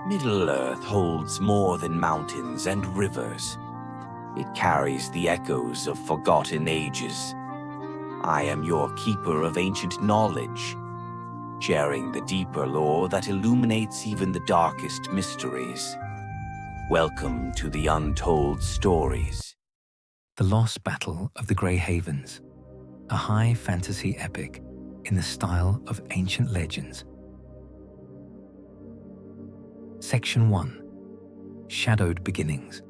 Middle-earth holds more than mountains and rivers. It carries the echoes of forgotten ages. I am your keeper of ancient knowledge, sharing the deeper lore that illuminates even the darkest mysteries. Welcome to the Untold Stories. The Lost Battle of the Grey Havens, a high fantasy epic in the style of ancient legends. Section 1. Shadowed Beginnings.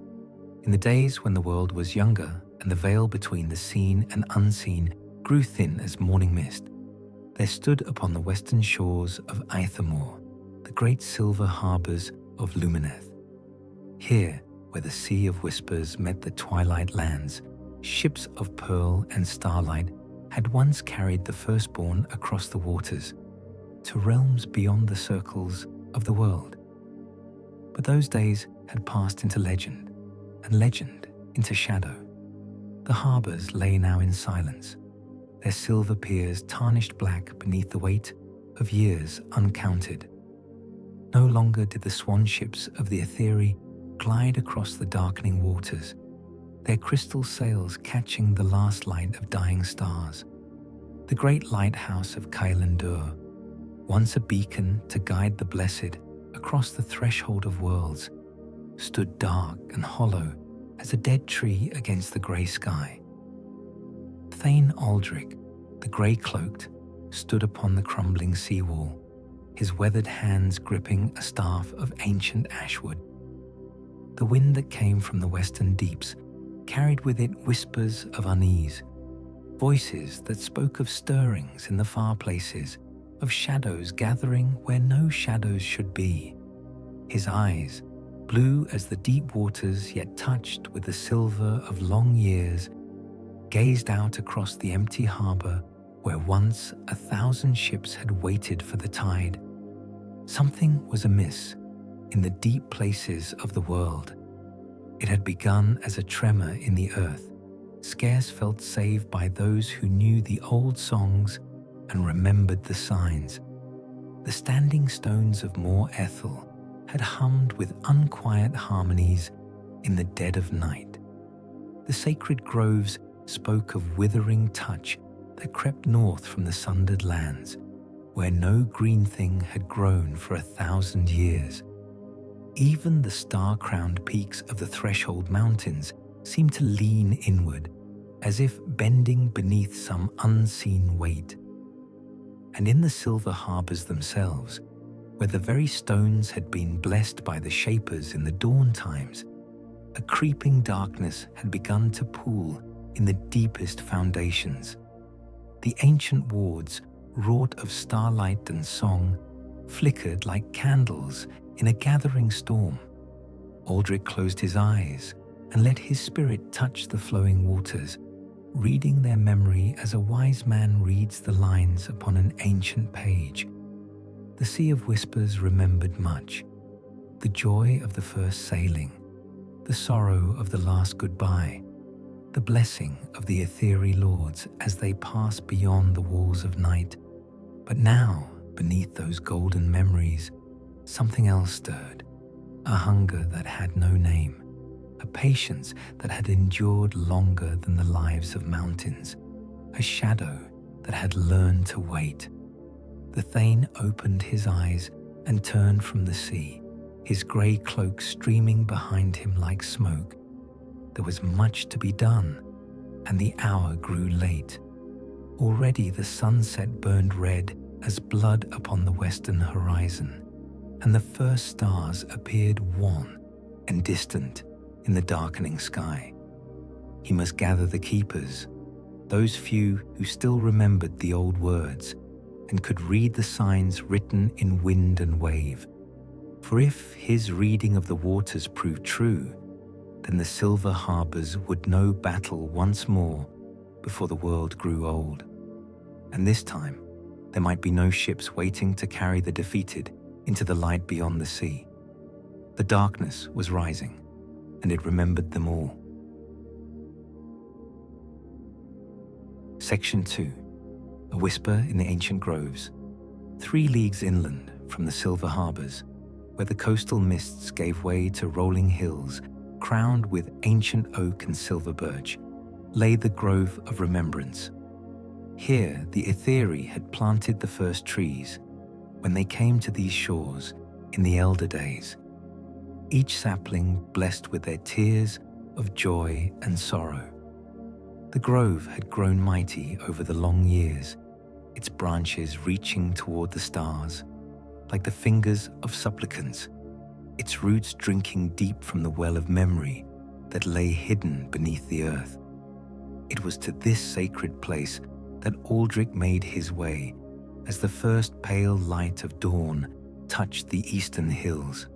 In the days when the world was younger and the veil between the seen and unseen grew thin as morning mist, there stood upon the western shores of Ithamor the great silver harbours of Lumineth. Here, where the Sea of Whispers met the twilight lands, ships of pearl and starlight had once carried the firstborn across the waters to realms beyond the circles of the world. But those days had passed into legend, and legend into shadow. The harbours lay now in silence, their silver piers tarnished black beneath the weight of years uncounted. No longer did the swan ships of the Etheri glide across the darkening waters, their crystal sails catching the last light of dying stars. The great lighthouse of Kailandur, once a beacon to guide the blessed across the threshold of worlds, stood dark and hollow as a dead tree against the grey sky. Thane Aldrich, the grey-cloaked, stood upon the crumbling seawall, his weathered hands gripping a staff of ancient ashwood. The wind that came from the western deeps carried with it whispers of unease, voices that spoke of stirrings in the far places, of shadows gathering where no shadows should be. His eyes, blue as the deep waters yet touched with the silver of long years, gazed out across the empty harbour where once 1,000 ships had waited for the tide. Something was amiss in the deep places of the world. It had begun as a tremor in the earth, scarce felt save by those who knew the old songs and remembered the signs. The standing stones of Mor Ethel had hummed with unquiet harmonies in the dead of night. The sacred groves spoke of withering touch that crept north from the sundered lands, where no green thing had grown for 1,000 years. Even the star-crowned peaks of the Threshold Mountains seemed to lean inward, as if bending beneath some unseen weight. And in the silver harbours themselves, where the very stones had been blessed by the shapers in the dawn times, a creeping darkness had begun to pool in the deepest foundations. The ancient wards, wrought of starlight and song, flickered like candles in a gathering storm. Aldrich closed his eyes and let his spirit touch the flowing waters, reading their memory as a wise man reads the lines upon an ancient page. The Sea of Whispers remembered much: the joy of the first sailing, the sorrow of the last goodbye, the blessing of the Etheri lords as they passed beyond the walls of night. But now, beneath those golden memories, something else stirred, a hunger that had no name, a patience that had endured longer than the lives of mountains, a shadow that had learned to wait. The Thane opened his eyes and turned from the sea, his grey cloak streaming behind him like smoke. There was much to be done, and the hour grew late. Already the sunset burned red as blood upon the western horizon, and the first stars appeared wan and distant in the darkening sky. He must gather the keepers, those few who still remembered the old words and could read the signs written in wind and wave. For if his reading of the waters proved true, then the silver harbours would know battle once more before the world grew old. And this time, there might be no ships waiting to carry the defeated into the light beyond the sea. The darkness was rising, and it remembered them all. Section 2. A Whisper in the Ancient Groves. 3 leagues inland from the silver harbours, where the coastal mists gave way to rolling hills crowned with ancient oak and silver birch, lay the Grove of Remembrance. Here the Etheri had planted the first trees when they came to these shores in the elder days, each sapling blessed with their tears of joy and sorrow. The grove had grown mighty over the long years, its branches reaching toward the stars, like the fingers of supplicants, its roots drinking deep from the well of memory that lay hidden beneath the earth. It was to this sacred place that Aldrich made his way as the first pale light of dawn touched the eastern hills.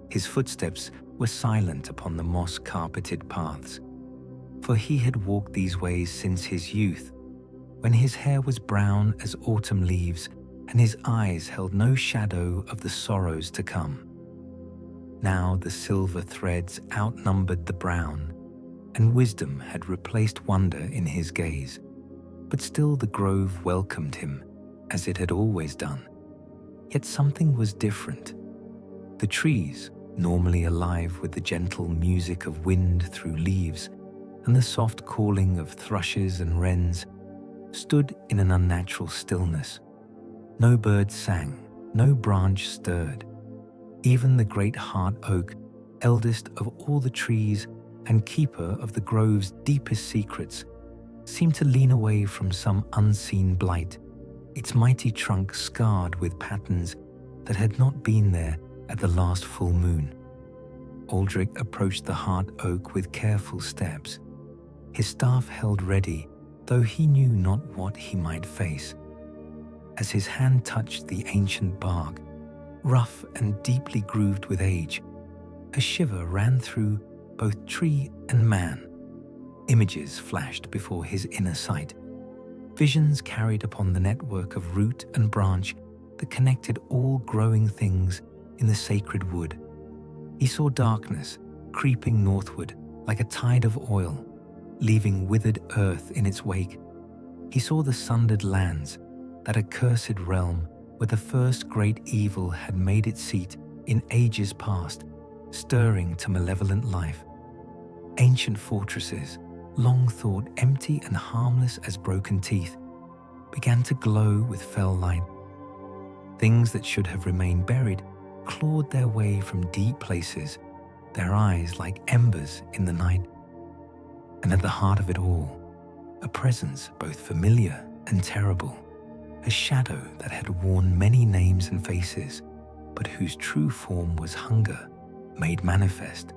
His footsteps were silent upon the moss-carpeted paths, for he had walked these ways since his youth, when his hair was brown as autumn leaves and his eyes held no shadow of the sorrows to come. Now the silver threads outnumbered the brown, and wisdom had replaced wonder in his gaze, but still the grove welcomed him, as it had always done. Yet something was different. The trees, normally alive with the gentle music of wind through leaves and the soft calling of thrushes and wrens, stood in an unnatural stillness. No bird sang, no branch stirred. Even the great heart oak, eldest of all the trees and keeper of the grove's deepest secrets, seemed to lean away from some unseen blight, its mighty trunk scarred with patterns that had not been there at the last full moon. Aldrich approached the heart oak with careful steps, his staff held ready, though he knew not what he might face. As his hand touched the ancient bark, rough and deeply grooved with age, a shiver ran through both tree and man. Images flashed before his inner sight, visions carried upon the network of root and branch that connected all growing things in the sacred wood. He saw darkness creeping northward like a tide of oil, leaving withered earth in its wake. He saw the sundered lands, that accursed realm where the first great evil had made its seat in ages past, stirring to malevolent life. Ancient fortresses, long thought empty and harmless as broken teeth, began to glow with fell light. Things that should have remained buried clawed their way from deep places, their eyes like embers in the night. And at the heart of it all, a presence both familiar and terrible, a shadow that had worn many names and faces, but whose true form was hunger made manifest,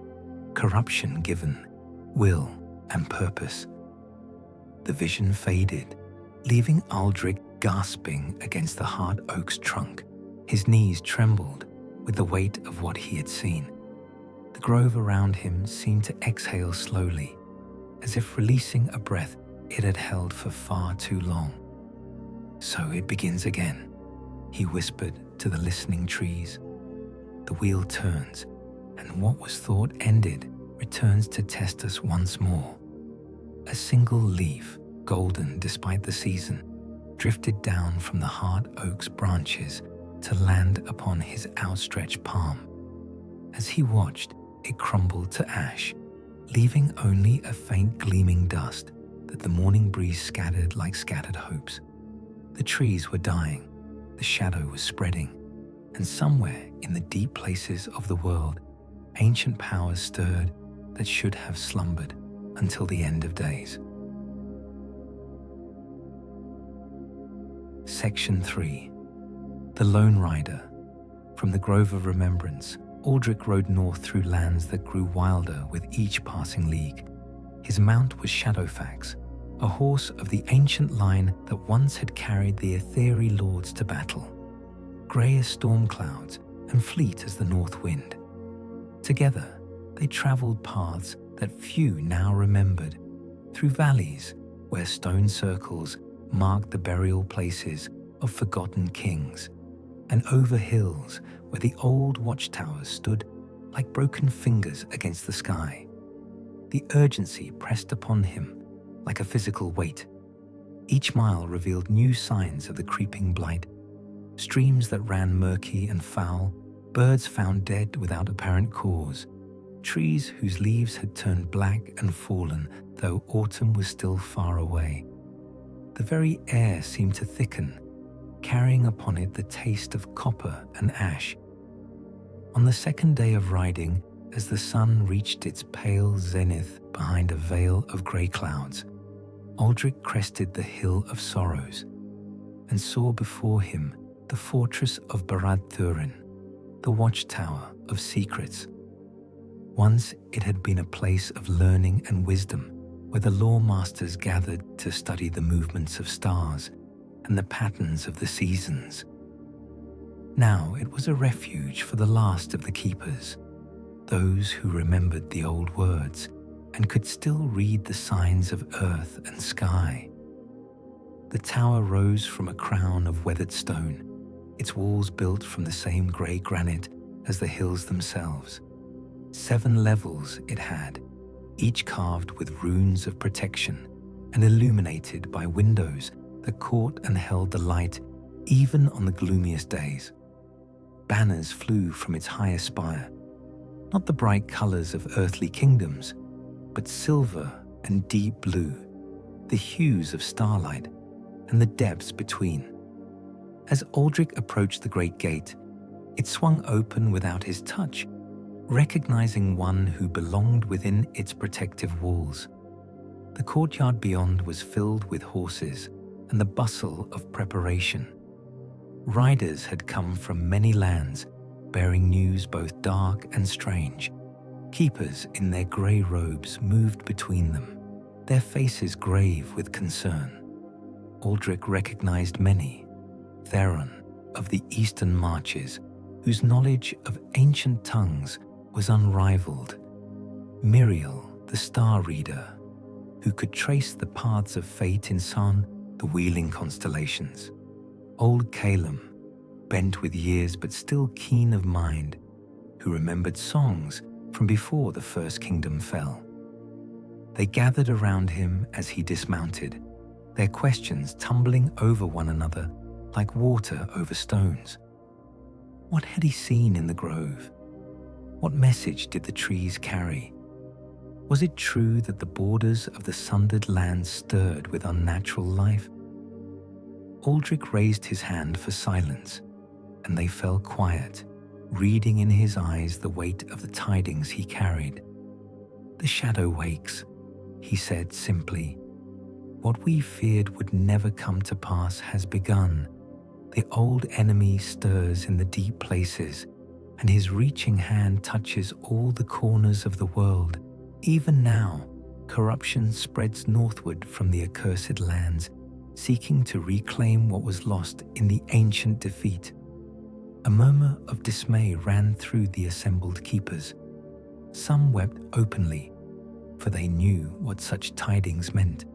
corruption given, will and purpose. The vision faded, leaving Aldrich gasping against the hard oak's trunk. His knees trembled with the weight of what he had seen. The grove around him seemed to exhale slowly, as if releasing a breath it had held for far too long. So it begins again, he whispered to the listening trees. The wheel turns, and what was thought ended returns to test us once more. A single leaf, golden despite the season, drifted down from the hard oak's branches to land upon his outstretched palm. As he watched, it crumbled to ash, leaving only a faint gleaming dust that the morning breeze scattered like scattered hopes. The trees were dying, the shadow was spreading, and somewhere in the deep places of the world, ancient powers stirred that should have slumbered until the end of days. Section 3. The Lone Rider. From the Grove of Remembrance, Aldrich rode north through lands that grew wilder with each passing league. His mount was Shadowfax, a horse of the ancient line that once had carried the Etheri lords to battle, grey as storm clouds and fleet as the north wind. Together, they travelled paths that few now remembered, through valleys where stone circles marked the burial places of forgotten kings, and over hills where the old watchtowers stood like broken fingers against the sky. The urgency pressed upon him like a physical weight. Each mile revealed new signs of the creeping blight, streams that ran murky and foul, birds found dead without apparent cause, trees whose leaves had turned black and fallen though autumn was still far away. The very air seemed to thicken, carrying upon it the taste of copper and ash. On the second day of riding, as the sun reached its pale zenith behind a veil of grey clouds, Aldrich crested the Hill of Sorrows and saw before him the fortress of Barad Thurin, the watchtower of secrets. Once it had been a place of learning and wisdom, where the lore masters gathered to study the movements of stars and the patterns of the seasons. Now it was a refuge for the last of the keepers, those who remembered the old words and could still read the signs of earth and sky. The tower rose from a crown of weathered stone, its walls built from the same grey granite as the hills themselves. 7 levels it had, each carved with runes of protection and illuminated by windows that caught and held the light even on the gloomiest days. Banners flew from its highest spire, not the bright colours of earthly kingdoms, but silver and deep blue, the hues of starlight and the depths between. As Aldrich approached the great gate, it swung open without his touch, recognizing one who belonged within its protective walls. The courtyard beyond was filled with horses and the bustle of preparation. Riders had come from many lands, bearing news both dark and strange. Keepers in their grey robes moved between them, their faces grave with concern. Aldrich recognized many: Theron of the Eastern Marches, whose knowledge of ancient tongues was unrivaled; Miriel, the Star Reader, who could trace the paths of fate in Son, the wheeling constellations; old Calum, bent with years but still keen of mind, who remembered songs from before the First Kingdom fell. They gathered around him as he dismounted, their questions tumbling over one another like water over stones. What had he seen in the grove? What message did the trees carry? Was it true that the borders of the sundered lands stirred with unnatural life? Aldrich raised his hand for silence, and they fell quiet, reading in his eyes the weight of the tidings he carried. "The shadow wakes," he said simply. "What we feared would never come to pass has begun. The old enemy stirs in the deep places, and his reaching hand touches all the corners of the world. Even now, corruption spreads northward from the accursed lands, seeking to reclaim what was lost in the ancient defeat." A murmur of dismay ran through the assembled keepers. Some wept openly, for they knew what such tidings meant.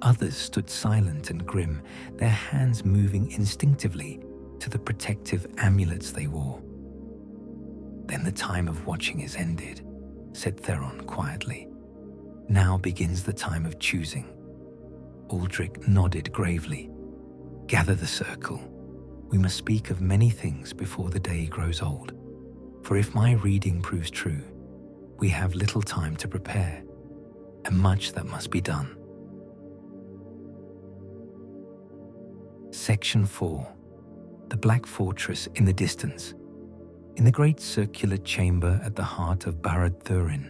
Others stood silent and grim, their hands moving instinctively to the protective amulets they wore. "Then the time of watching is ended," said Theron quietly. "Now begins the time of choosing." Aldrich nodded gravely. "Gather the circle. We must speak of many things before the day grows old. For if my reading proves true, we have little time to prepare, and much that must be done." Section 4. The Black Fortress in the Distance. In the great circular chamber at the heart of Barad Thurin,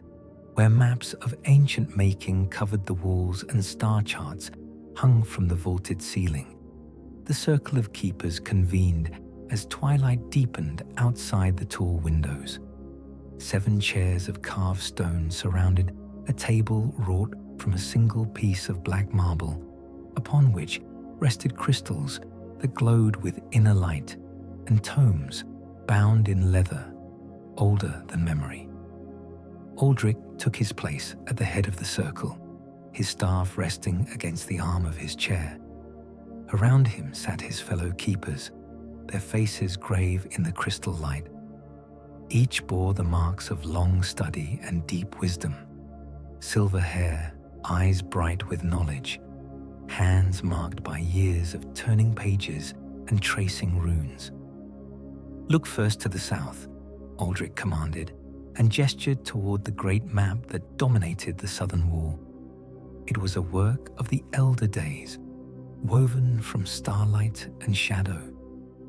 where maps of ancient making covered the walls and star charts hung from the vaulted ceiling, the circle of keepers convened as twilight deepened outside the tall windows. 7 chairs of carved stone surrounded a table wrought from a single piece of black marble, upon which rested crystals that glowed with inner light, and tomes bound in leather, older than memory. Aldrich took his place at the head of the circle, his staff resting against the arm of his chair. Around him sat his fellow keepers, their faces grave in the crystal light. Each bore the marks of long study and deep wisdom: silver hair, eyes bright with knowledge, hands marked by years of turning pages and tracing runes. "Look first to the south," Aldrich commanded, and gestured toward the great map that dominated the southern wall. It was a work of the elder days, woven from starlight and shadow,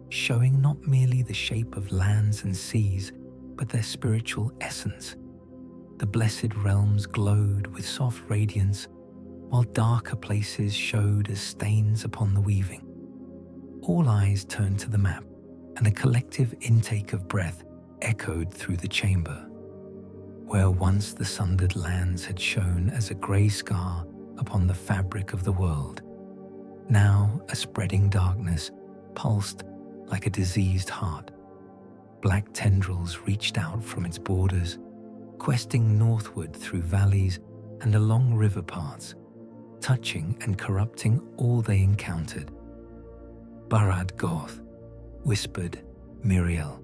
showing not merely the shape of lands and seas, but their spiritual essence. The blessed realms glowed with soft radiance, while darker places showed as stains upon the weaving. All eyes turned to the map, and a collective intake of breath echoed through the chamber. Where once the sundered lands had shone as a grey scar upon the fabric of the world, now a spreading darkness pulsed like a diseased heart. Black tendrils reached out from its borders, questing northward through valleys and along river paths, touching and corrupting all they encountered. Barad Goth, whispered Miriel,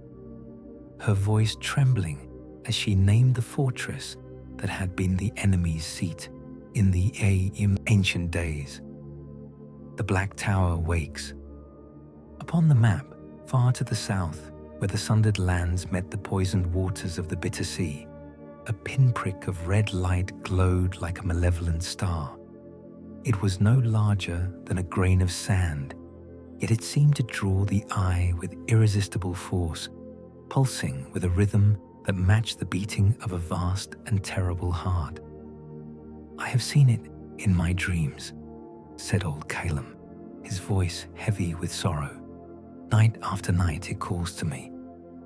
her voice trembling as she named the fortress that had been the enemy's seat in the ancient days. The Black Tower wakes. Upon the map, far to the south, where the sundered lands met the poisoned waters of the bitter sea, a pinprick of red light glowed like a malevolent star. It was no larger than a grain of sand, yet it seemed to draw the eye with irresistible force, pulsing with a rhythm that matched the beating of a vast and terrible heart. "I have seen it in my dreams," said old Calum, his voice heavy with sorrow. "Night after night it calls to me,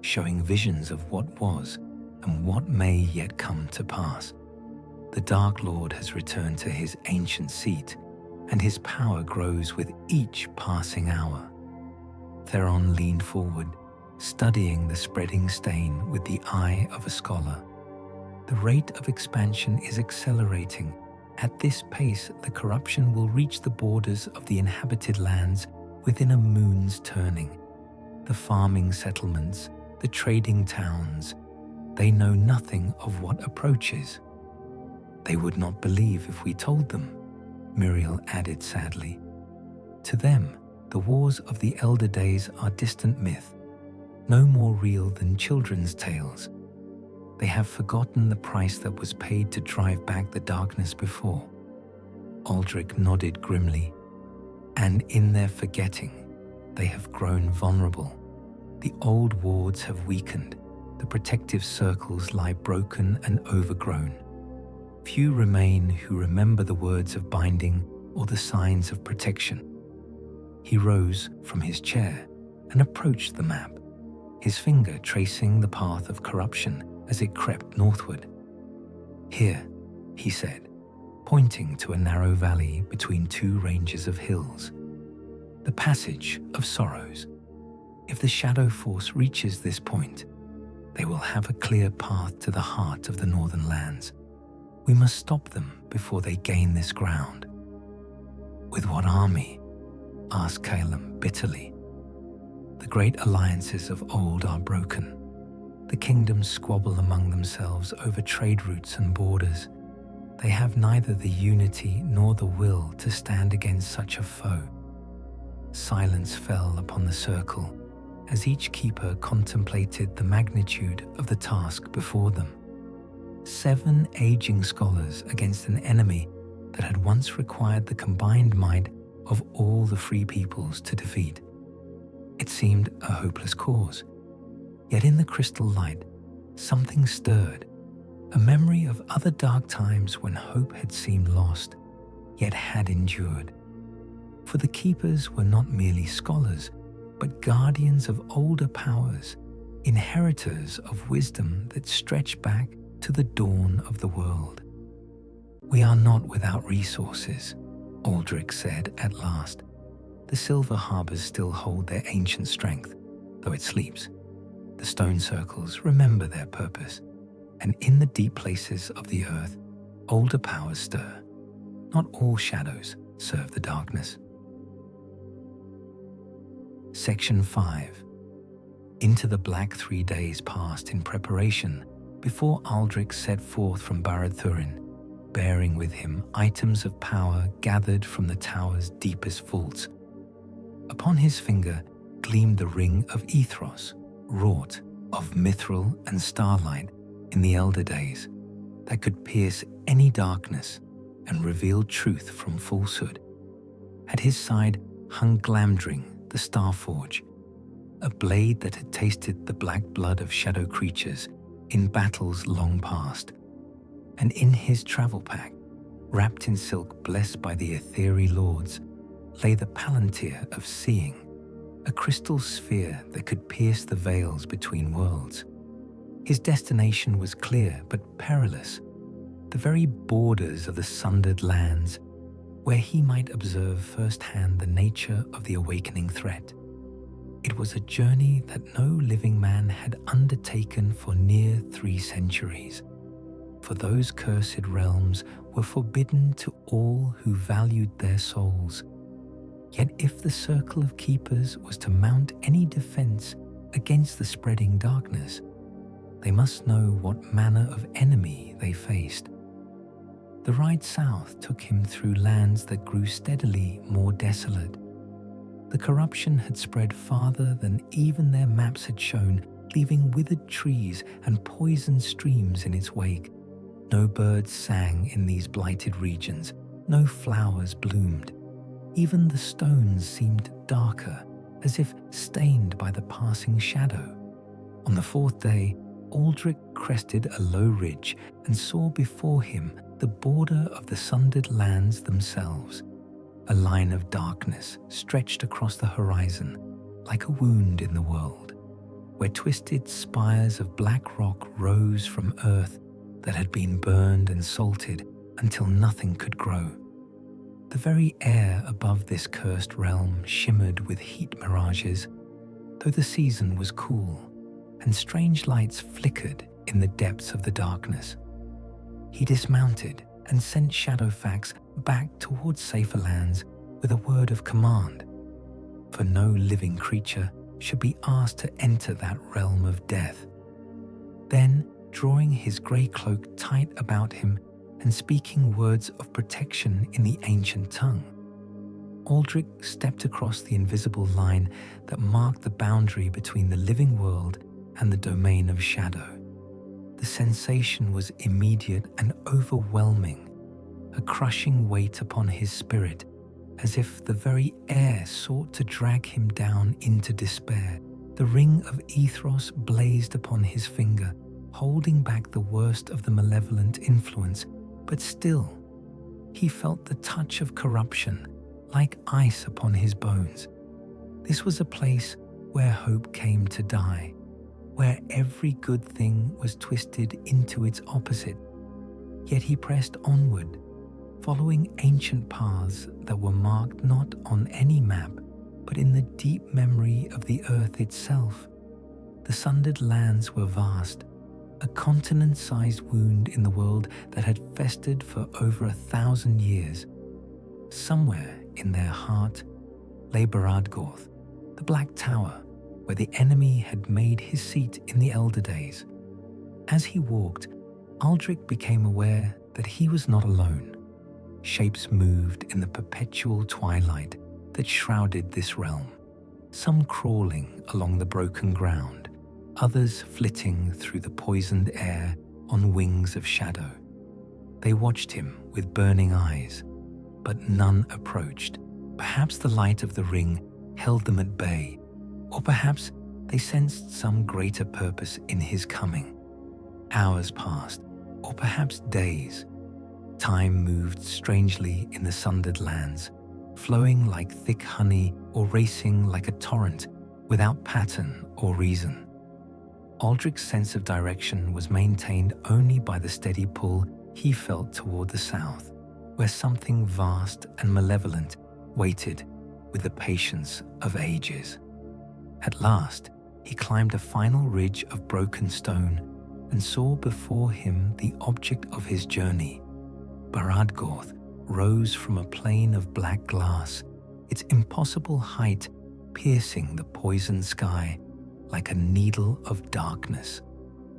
showing visions of what was and what may yet come to pass. The Dark Lord has returned to his ancient seat, and his power grows with each passing hour." Theron leaned forward, studying the spreading stain with the eye of a scholar. "The rate of expansion is accelerating. At this pace, the corruption will reach the borders of the inhabited lands within a moon's turning. The farming settlements, the trading towns, they know nothing of what approaches." "They would not believe if we told them," Muriel added sadly. "To them, the wars of the elder days are distant myth, no more real than children's tales. They have forgotten the price that was paid to drive back the darkness before." Aldrich nodded grimly. "And in their forgetting, they have grown vulnerable. The old wards have weakened, the protective circles lie broken and overgrown. Few remain who remember the words of binding or the signs of protection." He rose from his chair and approached the map, his finger tracing the path of corruption as it crept northward. "Here," he said, pointing to a narrow valley between two ranges of hills. "The Passage of Sorrows. If the shadow force reaches this point, they will have a clear path to the heart of the northern lands. We must stop them before they gain this ground." "With what army?" asked Calum bitterly. "The great alliances of old are broken. The kingdoms squabble among themselves over trade routes and borders. They have neither the unity nor the will to stand against such a foe." Silence fell upon the circle as each keeper contemplated the magnitude of the task before them. 7 aging scholars against an enemy that had once required the combined might of all the free peoples to defeat. It seemed a hopeless cause. Yet in the crystal light, something stirred, a memory of other dark times when hope had seemed lost, yet had endured. For the keepers were not merely scholars, but guardians of older powers, inheritors of wisdom that stretched back to the dawn of the world. "We are not without resources," Aldrich said at last. "The silver harbors still hold their ancient strength, though it sleeps. The stone circles remember their purpose, and in the deep places of the earth, older powers stir. Not all shadows serve the darkness." Section 5. Into the black 3 days passed in preparation before Aldrich set forth from Barad Thurin, bearing with him items of power gathered from the tower's deepest vaults. Upon his finger gleamed the ring of Ethros, wrought of mithril and starlight in the elder days that could pierce any darkness and reveal truth from falsehood. At his side hung Glamdring, the Starforge, a blade that had tasted the black blood of shadow creatures in battles long past. And in his travel pack, wrapped in silk blessed by the ethereal lords, lay the Palantir of Seeing, a crystal sphere that could pierce the veils between worlds. His destination was clear but perilous, the very borders of the sundered lands, where he might observe firsthand the nature of the awakening threat. It was a journey that no living man had undertaken for near 3 centuries, for those cursed realms were forbidden to all who valued their souls. Yet if the circle of keepers was to mount any defense against the spreading darkness, they must know what manner of enemy they faced. The ride south took him through lands that grew steadily more desolate. The corruption had spread farther than even their maps had shown, leaving withered trees and poisoned streams in its wake. No birds sang in these blighted regions, no flowers bloomed. Even the stones seemed darker, as if stained by the passing shadow. On the 4th day, Aldrich crested a low ridge and saw before him the border of the sundered lands themselves. A line of darkness stretched across the horizon, like a wound in the world, where twisted spires of black rock rose from earth that had been burned and salted until nothing could grow. The very air above this cursed realm shimmered with heat mirages, though the season was cool, and strange lights flickered in the depths of the darkness. He dismounted and sent Shadowfax back towards safer lands with a word of command, for no living creature should be asked to enter that realm of death. Then, drawing his grey cloak tight about him and speaking words of protection in the ancient tongue, Aldrich stepped across the invisible line that marked the boundary between the living world and the domain of shadow. The sensation was immediate and overwhelming, a crushing weight upon his spirit, as if the very air sought to drag him down into despair. The ring of Ethros blazed upon his finger, holding back the worst of the malevolent influence, but still, he felt the touch of corruption, like ice upon his bones. This was a place where hope came to die, where every good thing was twisted into its opposite. Yet he pressed onward, following ancient paths that were marked not on any map, but in the deep memory of the earth itself. The sundered lands were vast, a continent-sized wound in the world that had festered for over 1,000 years. Somewhere in their heart lay Baradgorth, the Black Tower, where the enemy had made his seat in the elder days. As he walked, Aldrich became aware that he was not alone. Shapes moved in the perpetual twilight that shrouded this realm, some crawling along the broken ground, others flitting through the poisoned air on wings of shadow. They watched him with burning eyes, but none approached. Perhaps the light of the ring held them at bay, or perhaps they sensed some greater purpose in his coming. Hours passed, or perhaps days. Time moved strangely in the sundered lands, flowing like thick honey or racing like a torrent without pattern or reason. Aldrich's sense of direction was maintained only by the steady pull he felt toward the south, where something vast and malevolent waited with the patience of ages. At last, he climbed a final ridge of broken stone and saw before him the object of his journey. Baradgorth rose from a plain of black glass, its impossible height piercing the poisoned sky like a needle of darkness.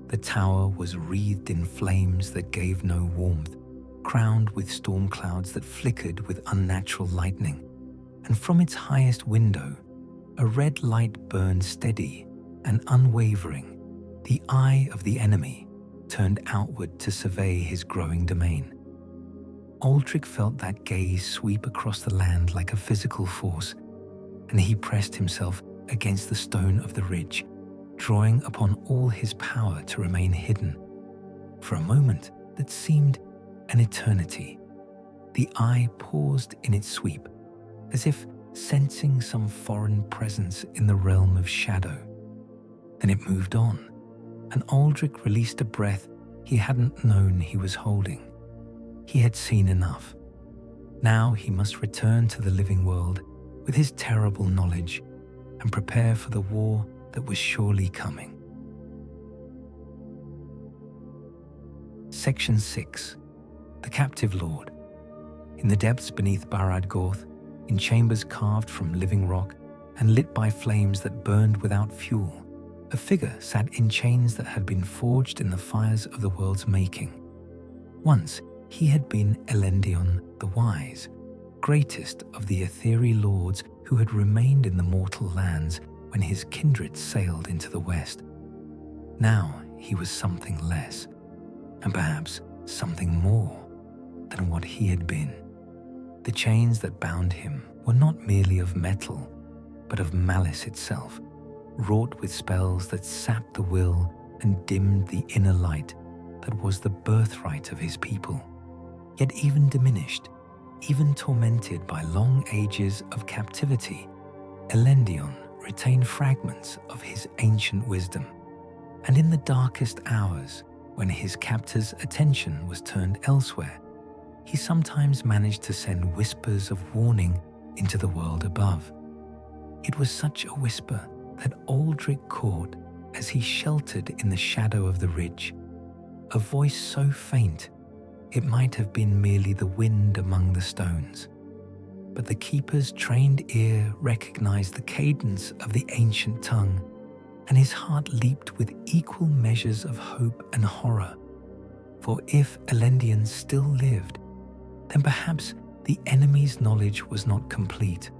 The tower was wreathed in flames that gave no warmth, crowned with storm clouds that flickered with unnatural lightning, and from its highest window, a red light burned steady and unwavering, The eye of the enemy turned outward to survey his growing domain. Aldrich felt that gaze sweep across the land like a physical force, and he pressed himself against the stone of the ridge, drawing upon all his power to remain hidden. For a moment that seemed an eternity, the eye paused in its sweep, as if sensing some foreign presence in the realm of shadow. Then it moved on, and Aldrich released a breath he hadn't known he was holding. He had seen enough. Now he must return to the living world with his terrible knowledge and prepare for the war that was surely coming. Section 6. The Captive Lord. In the depths beneath Barad Gorth, in chambers carved from living rock and lit by flames that burned without fuel, a figure sat in chains that had been forged in the fires of the world's making. Once he had been Elendion the Wise, greatest of the Etheri lords who had remained in the mortal lands when his kindred sailed into the west. Now he was something less, and perhaps something more than what he had been. The chains that bound him were not merely of metal, but of malice itself, wrought with spells that sapped the will and dimmed the inner light that was the birthright of his people. Yet even diminished, even tormented by long ages of captivity, Elendion retained fragments of his ancient wisdom. And in the darkest hours, when his captor's attention was turned elsewhere, he sometimes managed to send whispers of warning into the world above. It was such a whisper that Aldrich caught as he sheltered in the shadow of the ridge, a voice so faint it might have been merely the wind among the stones. But the keeper's trained ear recognized the cadence of the ancient tongue, and his heart leaped with equal measures of hope and horror. For if Elendion still lived, then perhaps the enemy's knowledge was not complete.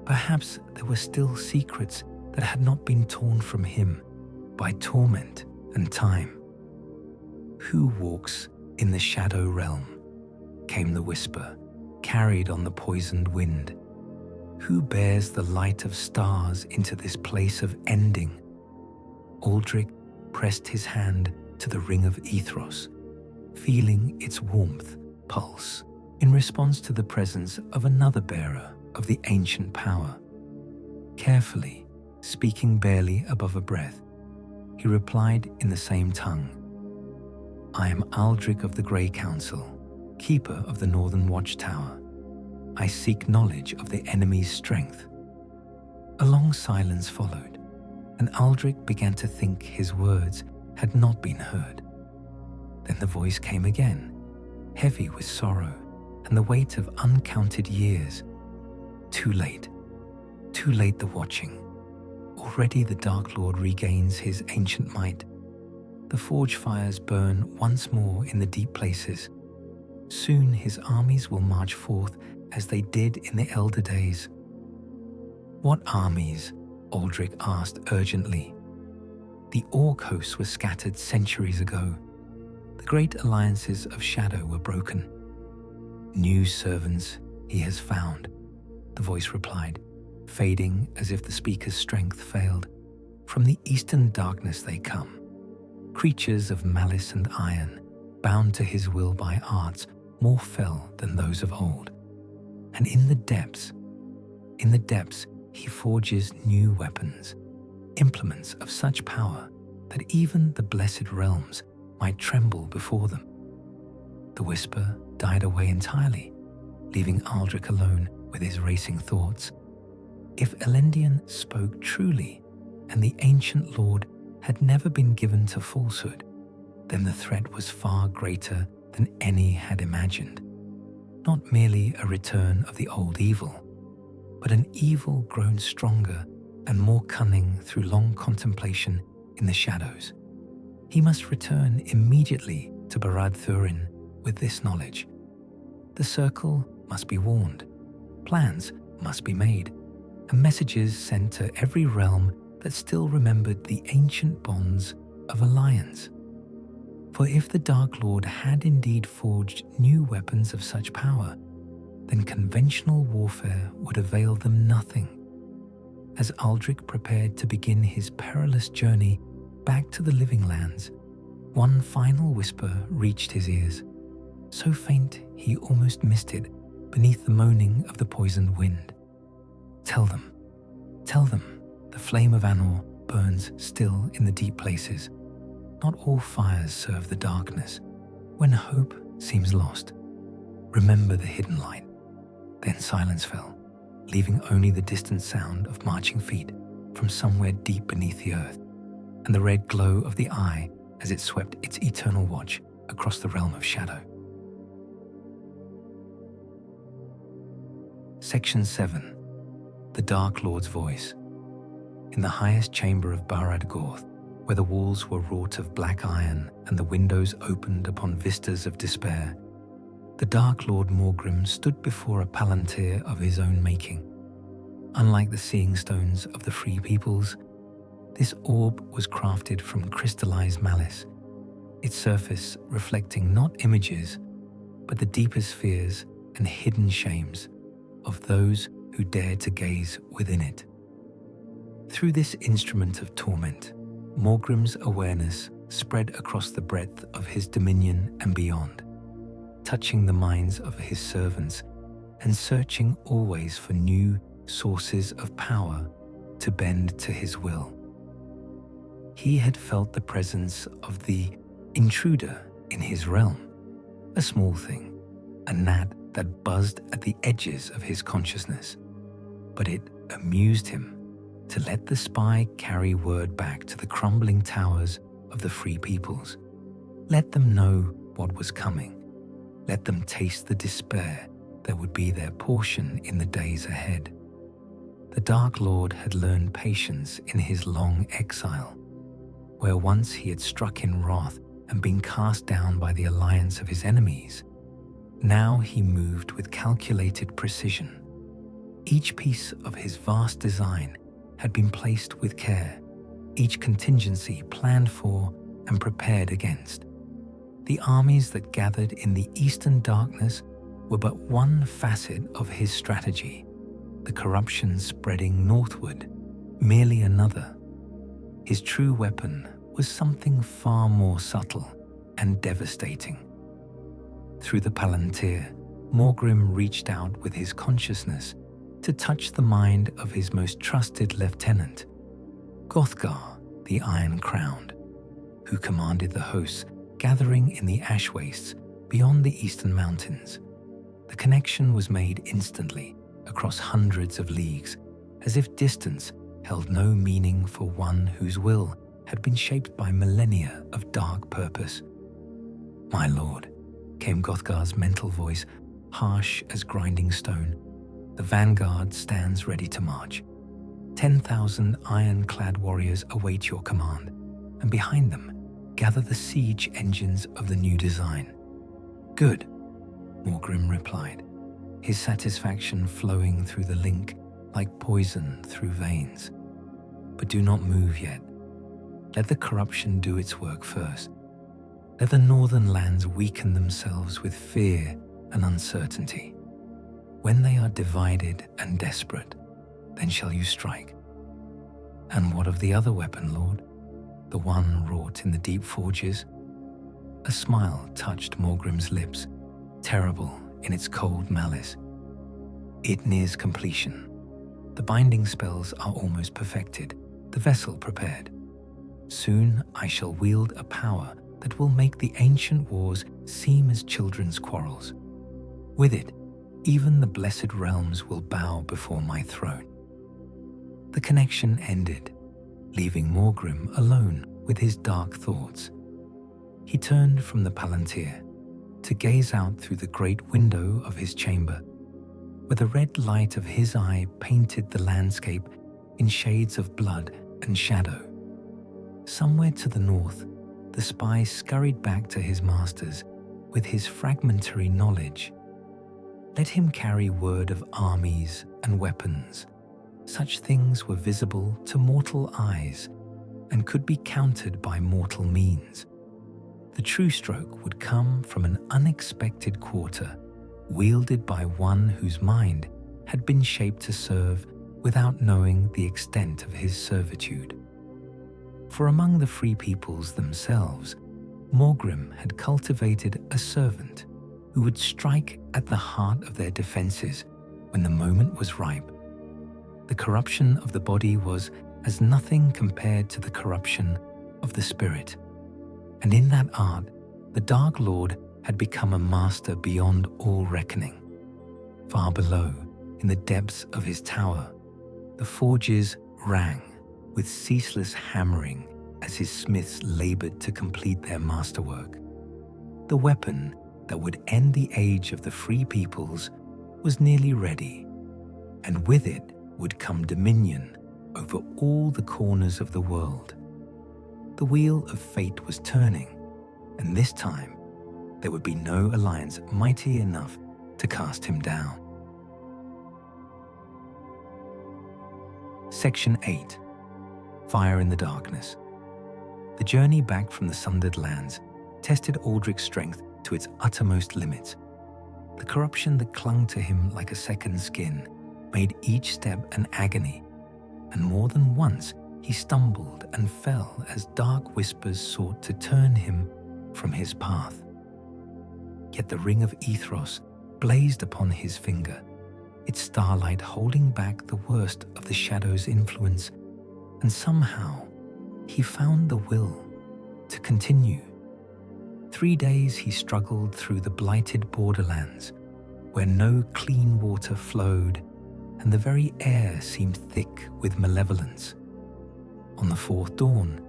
Perhaps there were still secrets that had not been torn from him by torment and time. Who walks in the shadow realm? Came the whisper, carried on the poisoned wind. Who bears the light of stars into this place of ending? Aldrich pressed his hand to the ring of Ethros, feeling its warmth pulse in response to the presence of another bearer of the ancient power. Carefully, speaking barely above a breath, he replied in the same tongue. I am Aldrich of the Grey Council, keeper of the Northern Watchtower. I seek knowledge of the enemy's strength. A long silence followed, and Aldrich began to think his words had not been heard. Then the voice came again, heavy with sorrow and the weight of uncounted years. Too late the watching. Already the Dark Lord regains his ancient might. The forge fires burn once more in the deep places. Soon his armies will march forth as they did in the elder days. What armies? Aldrich asked urgently. The Orc hosts were scattered centuries ago. The great alliances of shadow were broken. New servants he has found, the voice replied, fading as if the speaker's strength failed. From the eastern darkness they come, creatures of malice and iron, bound to his will by arts more fell than those of old. And in the depths he forges new weapons, implements of such power that even the blessed realms might tremble before them. The whisper died away entirely, leaving Aldrich alone with his racing thoughts. If Elendion spoke truly, and the ancient lord had never been given to falsehood, then the threat was far greater than any had imagined. Not merely a return of the old evil, but an evil grown stronger and more cunning through long contemplation in the shadows. He must return immediately to Barad Thurin with this knowledge. The circle must be warned, plans must be made, and messages sent to every realm that still remembered the ancient bonds of alliance. For if the Dark Lord had indeed forged new weapons of such power, then conventional warfare would avail them nothing. As Aldrich prepared to begin his perilous journey back to the Living Lands, one final whisper reached his ears, so faint he almost missed it beneath the moaning of the poisoned wind. Tell them, the flame of Anor burns still in the deep places. Not all fires serve the darkness. When hope seems lost, remember the hidden light. Then silence fell, leaving only the distant sound of marching feet from somewhere deep beneath the earth, and the red glow of the eye as it swept its eternal watch across the realm of shadow. Section 7. The Dark Lord's Voice. In the highest chamber of Barad Gorth, where the walls were wrought of black iron and the windows opened upon vistas of despair, the Dark Lord Morgrim stood before a palantir of his own making. Unlike the seeing stones of the free peoples, this orb was crafted from crystallized malice, its surface reflecting not images, but the deepest fears and hidden shames of those who dared to gaze within it. Through this instrument of torment, Morgrim's awareness spread across the breadth of his dominion and beyond, touching the minds of his servants and searching always for new sources of power to bend to his will. He had felt the presence of the intruder in his realm, a small thing, a gnat that buzzed at the edges of his consciousness, but it amused him to let the spy carry word back to the crumbling towers of the free peoples. Let them know what was coming. Let them taste the despair that would be their portion in the days ahead. The Dark Lord had learned patience in his long exile, where once he had struck in wrath and been cast down by the alliance of his enemies. Now he moved with calculated precision. Each piece of his vast design had been placed with care, each contingency planned for and prepared against. The armies that gathered in the eastern darkness were but one facet of his strategy, the corruption spreading northward, merely another. His true weapon was something far more subtle and devastating. Through the palantir, Morgrim reached out with his consciousness to touch the mind of his most trusted lieutenant, Gothgar the Iron-Crowned, who commanded the hosts gathering in the ash wastes beyond the eastern mountains. The connection was made instantly across hundreds of leagues, as if distance held no meaning for one whose will had been shaped by millennia of dark purpose. "My lord," came Gothgar's mental voice, harsh as grinding stone, "the vanguard stands ready to march. 10,000 iron-clad warriors await your command, and behind them gather the siege engines of the new design." "Good," Morgrim replied, his satisfaction flowing through the link like poison through veins. "But do not move yet. Let the corruption do its work first. Let the northern lands weaken themselves with fear and uncertainty. When they are divided and desperate, then shall you strike." "And what of the other weapon, Lord? The one wrought in the deep forges?" A smile touched Morgrim's lips, terrible in its cold malice. "It nears completion. The binding spells are almost perfected, the vessel prepared. Soon I shall wield a power that will make the ancient wars seem as children's quarrels. With it, even the blessed realms will bow before my throne." The connection ended, leaving Morgrim alone with his dark thoughts. He turned from the palantir to gaze out through the great window of his chamber, where the red light of his eye painted the landscape in shades of blood and shadow. Somewhere to the north, the spy scurried back to his masters with his fragmentary knowledge. Let him carry word of armies and weapons. Such things were visible to mortal eyes, and could be countered by mortal means. The true stroke would come from an unexpected quarter, wielded by one whose mind had been shaped to serve without knowing the extent of his servitude. For among the free peoples themselves, Morgrim had cultivated a servant who would strike at the heart of their defenses when the moment was ripe. The corruption of the body was as nothing compared to the corruption of the spirit. And in that art, the Dark Lord had become a master beyond all reckoning. Far below, in the depths of his tower, the forges rang with ceaseless hammering as his smiths labored to complete their masterwork. The weapon that would end the age of the free peoples was nearly ready, and with it would come dominion over all the corners of the world. The wheel of fate was turning, and this time there would be no alliance mighty enough to cast him down. Section 8. Fire in the Darkness. The journey back from the Sundered Lands tested Aldrich's strength to its uttermost limits. The corruption that clung to him like a second skin made each step an agony, and more than once he stumbled and fell as dark whispers sought to turn him from his path. Yet the ring of Ethros blazed upon his finger, its starlight holding back the worst of the shadow's influence, and somehow he found the will to continue. 3 days he struggled through the blighted borderlands, where no clean water flowed and the very air seemed thick with malevolence. On the fourth dawn,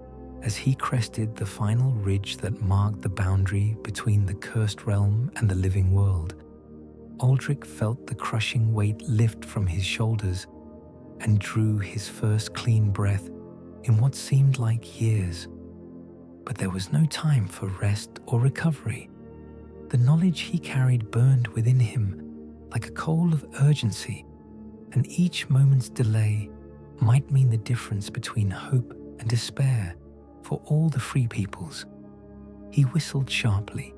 as he crested the final ridge that marked the boundary between the cursed realm and the living world, Aldrich felt the crushing weight lift from his shoulders and drew his first clean breath in what seemed like years. But there was no time for rest or recovery. The knowledge he carried burned within him like a coal of urgency, and each moment's delay might mean the difference between hope and despair for all the free peoples. He whistled sharply,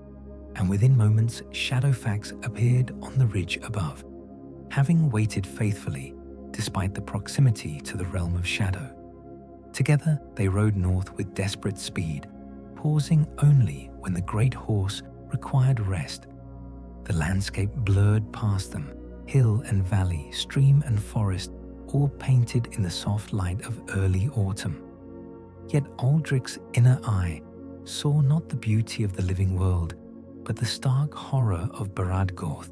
and within moments Shadowfax appeared on the ridge above, having waited faithfully despite the proximity to the realm of shadow. Together they rode north with desperate speed, pausing only when the great horse required rest. The landscape blurred past them, hill and valley, stream and forest, all painted in the soft light of early autumn. Yet Aldrich's inner eye saw not the beauty of the living world, but the stark horror of Barad-Gorth,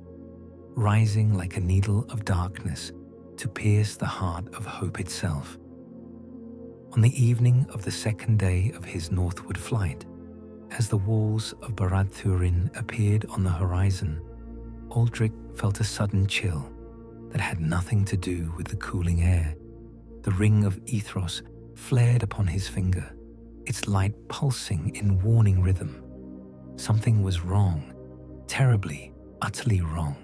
rising like a needle of darkness to pierce the heart of hope itself. On the evening of the second day of his northward flight, as the walls of Barad-Thurin appeared on the horizon, Aldrich felt a sudden chill that had nothing to do with the cooling air. The ring of Ethros flared upon his finger, its light pulsing in warning rhythm. Something was wrong, terribly, utterly wrong.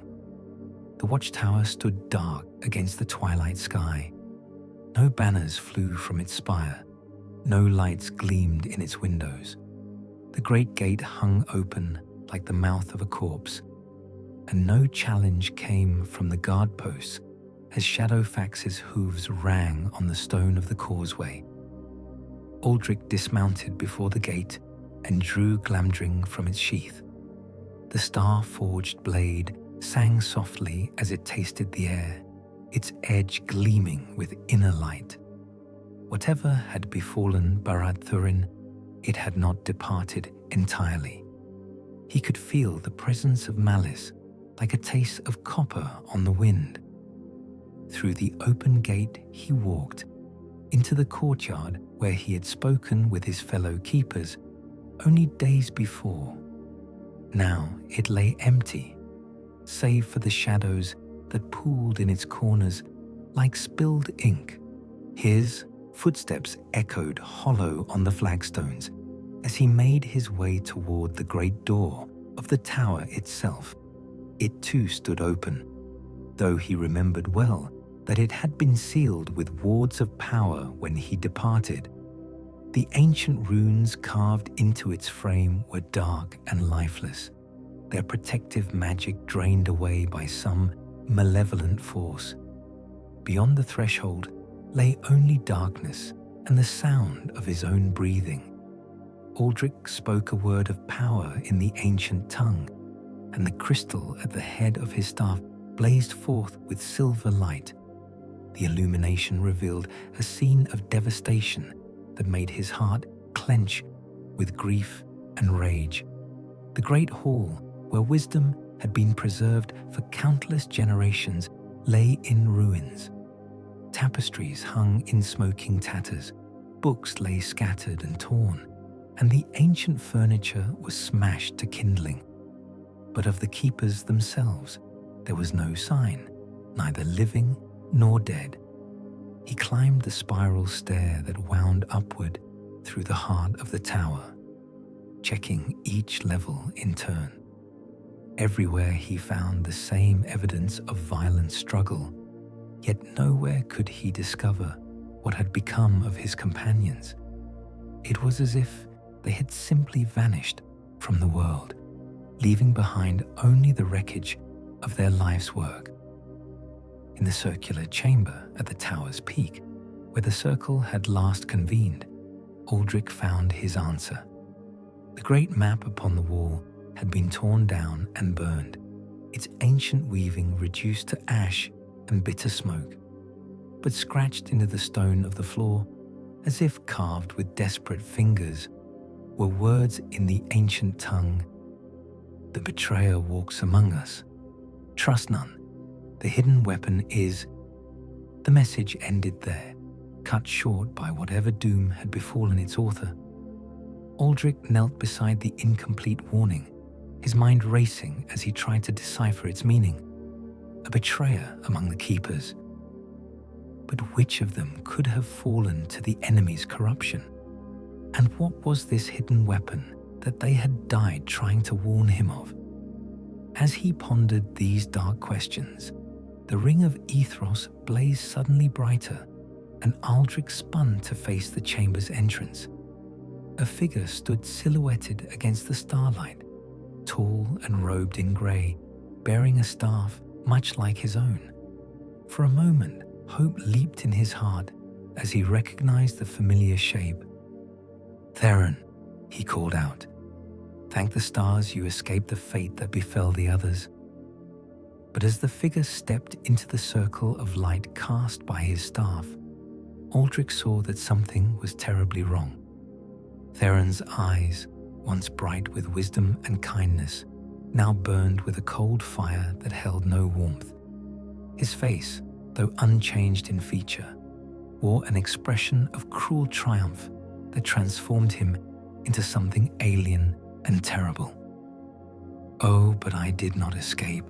The watchtower stood dark against the twilight sky. No banners flew from its spire, no lights gleamed in its windows. The great gate hung open like the mouth of a corpse, and no challenge came from the guard posts as Shadowfax's hooves rang on the stone of the causeway. Aldrich dismounted before the gate and drew Glamdring from its sheath. The star-forged blade sang softly as it tasted the air, its edge gleaming with inner light. Whatever had befallen Barad-Thurin, it had not departed entirely. He could feel the presence of malice, like a taste of copper on the wind. Through the open gate he walked, into the courtyard where he had spoken with his fellow keepers only days before. Now it lay empty, save for the shadows that pooled in its corners like spilled ink. His footsteps echoed hollow on the flagstones as he made his way toward the great door of the tower itself. It too stood open, though he remembered well that it had been sealed with wards of power when he departed. The ancient runes carved into its frame were dark and lifeless, their protective magic drained away by some malevolent force. Beyond the threshold lay only darkness and the sound of his own breathing. Aldrich spoke a word of power in the ancient tongue, and the crystal at the head of his staff blazed forth with silver light. The illumination revealed a scene of devastation that made his heart clench with grief and rage. The great hall, where wisdom had been preserved for countless generations, lay in ruins. Tapestries hung in smoking tatters, books lay scattered and torn, and the ancient furniture was smashed to kindling. But of the keepers themselves, there was no sign, neither living nor dead. He climbed the spiral stair that wound upward through the heart of the tower, checking each level in turn. Everywhere he found the same evidence of violent struggle, yet nowhere could he discover what had become of his companions. It was as if they had simply vanished from the world, leaving behind only the wreckage of their life's work. In the circular chamber at the tower's peak, where the circle had last convened, Aldrich found his answer. The great map upon the wall had been torn down and burned, its ancient weaving reduced to ash and bitter smoke. But scratched into the stone of the floor, as if carved with desperate fingers, were words in the ancient tongue. "The betrayer walks among us. Trust none. The hidden weapon is..." The message ended there, cut short by whatever doom had befallen its author. Aldrich knelt beside the incomplete warning, his mind racing as he tried to decipher its meaning. A betrayer among the keepers. But which of them could have fallen to the enemy's corruption? And what was this hidden weapon that they had died trying to warn him of? As he pondered these dark questions, the ring of Ethros blazed suddenly brighter, and Aldrich spun to face the chamber's entrance. A figure stood silhouetted against the starlight, tall and robed in grey, bearing a staff much like his own. For a moment, hope leaped in his heart as he recognized the familiar shape. "Theron," he called out. "Thank the stars you escaped the fate that befell the others." But as the figure stepped into the circle of light cast by his staff, Aldrich saw that something was terribly wrong. Theron's eyes, once bright with wisdom and kindness, now burned with a cold fire that held no warmth. His face, though unchanged in feature, wore an expression of cruel triumph that transformed him into something alien and terrible. "Oh, but I did not escape,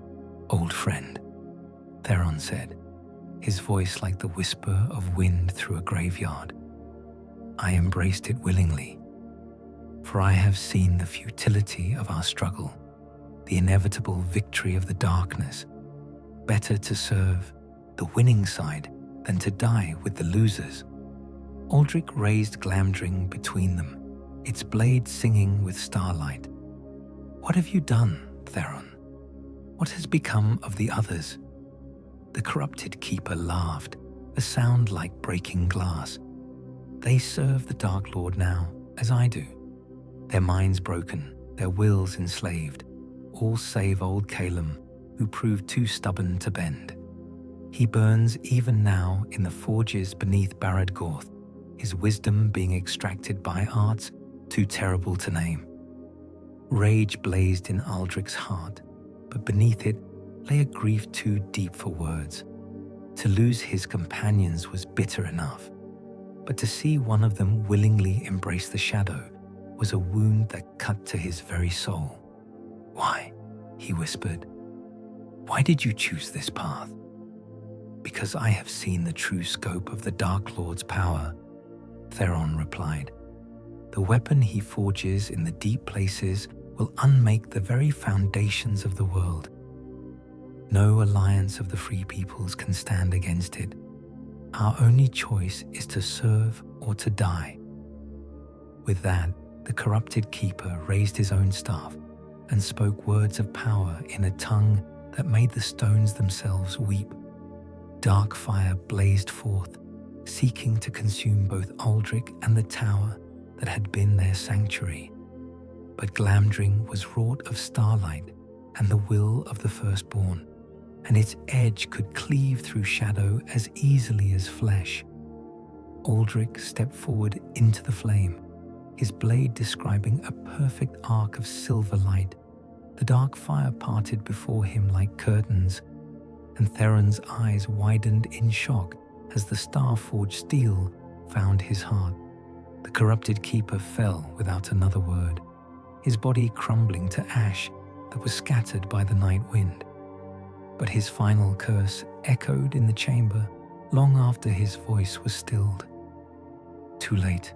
old friend," Theron said, his voice like the whisper of wind through a graveyard. "I embraced it willingly, for I have seen the futility of our struggle, the inevitable victory of the darkness. Better to serve the winning side than to die with the losers." Aldrich raised Glamdring between them, its blade singing with starlight. "What have you done, Theron? What has become of the others?" The corrupted keeper laughed, a sound like breaking glass. "They serve the Dark Lord now, as I do. Their minds broken, their wills enslaved, all save old Calum, who proved too stubborn to bend. He burns even now in the forges beneath Barad-Gorth, his wisdom being extracted by arts too terrible to name." Rage blazed in Aldrich's heart, but beneath it lay a grief too deep for words. To lose his companions was bitter enough, but to see one of them willingly embrace the shadow was a wound that cut to his very soul. "Why?" he whispered. "Why did you choose this path?" "Because I have seen the true scope of the Dark Lord's power," Theron replied. "The weapon he forges in the deep places will unmake the very foundations of the world. No alliance of the free peoples can stand against it. Our only choice is to serve or to die. With that, the corrupted keeper raised his own staff and spoke words of power in a tongue that made the stones themselves weep. Dark fire blazed forth, seeking to consume both Aldrich and the tower that had been their sanctuary. But Glamdring was wrought of starlight and the will of the firstborn, and its edge could cleave through shadow as easily as flesh. Aldrich stepped forward into the flame, his blade describing a perfect arc of silver light. The dark fire parted before him like curtains, and Theron's eyes widened in shock as the star-forged steel found his heart. The corrupted keeper fell without another word, his body crumbling to ash that was scattered by the night wind. But his final curse echoed in the chamber long after his voice was stilled. Too late.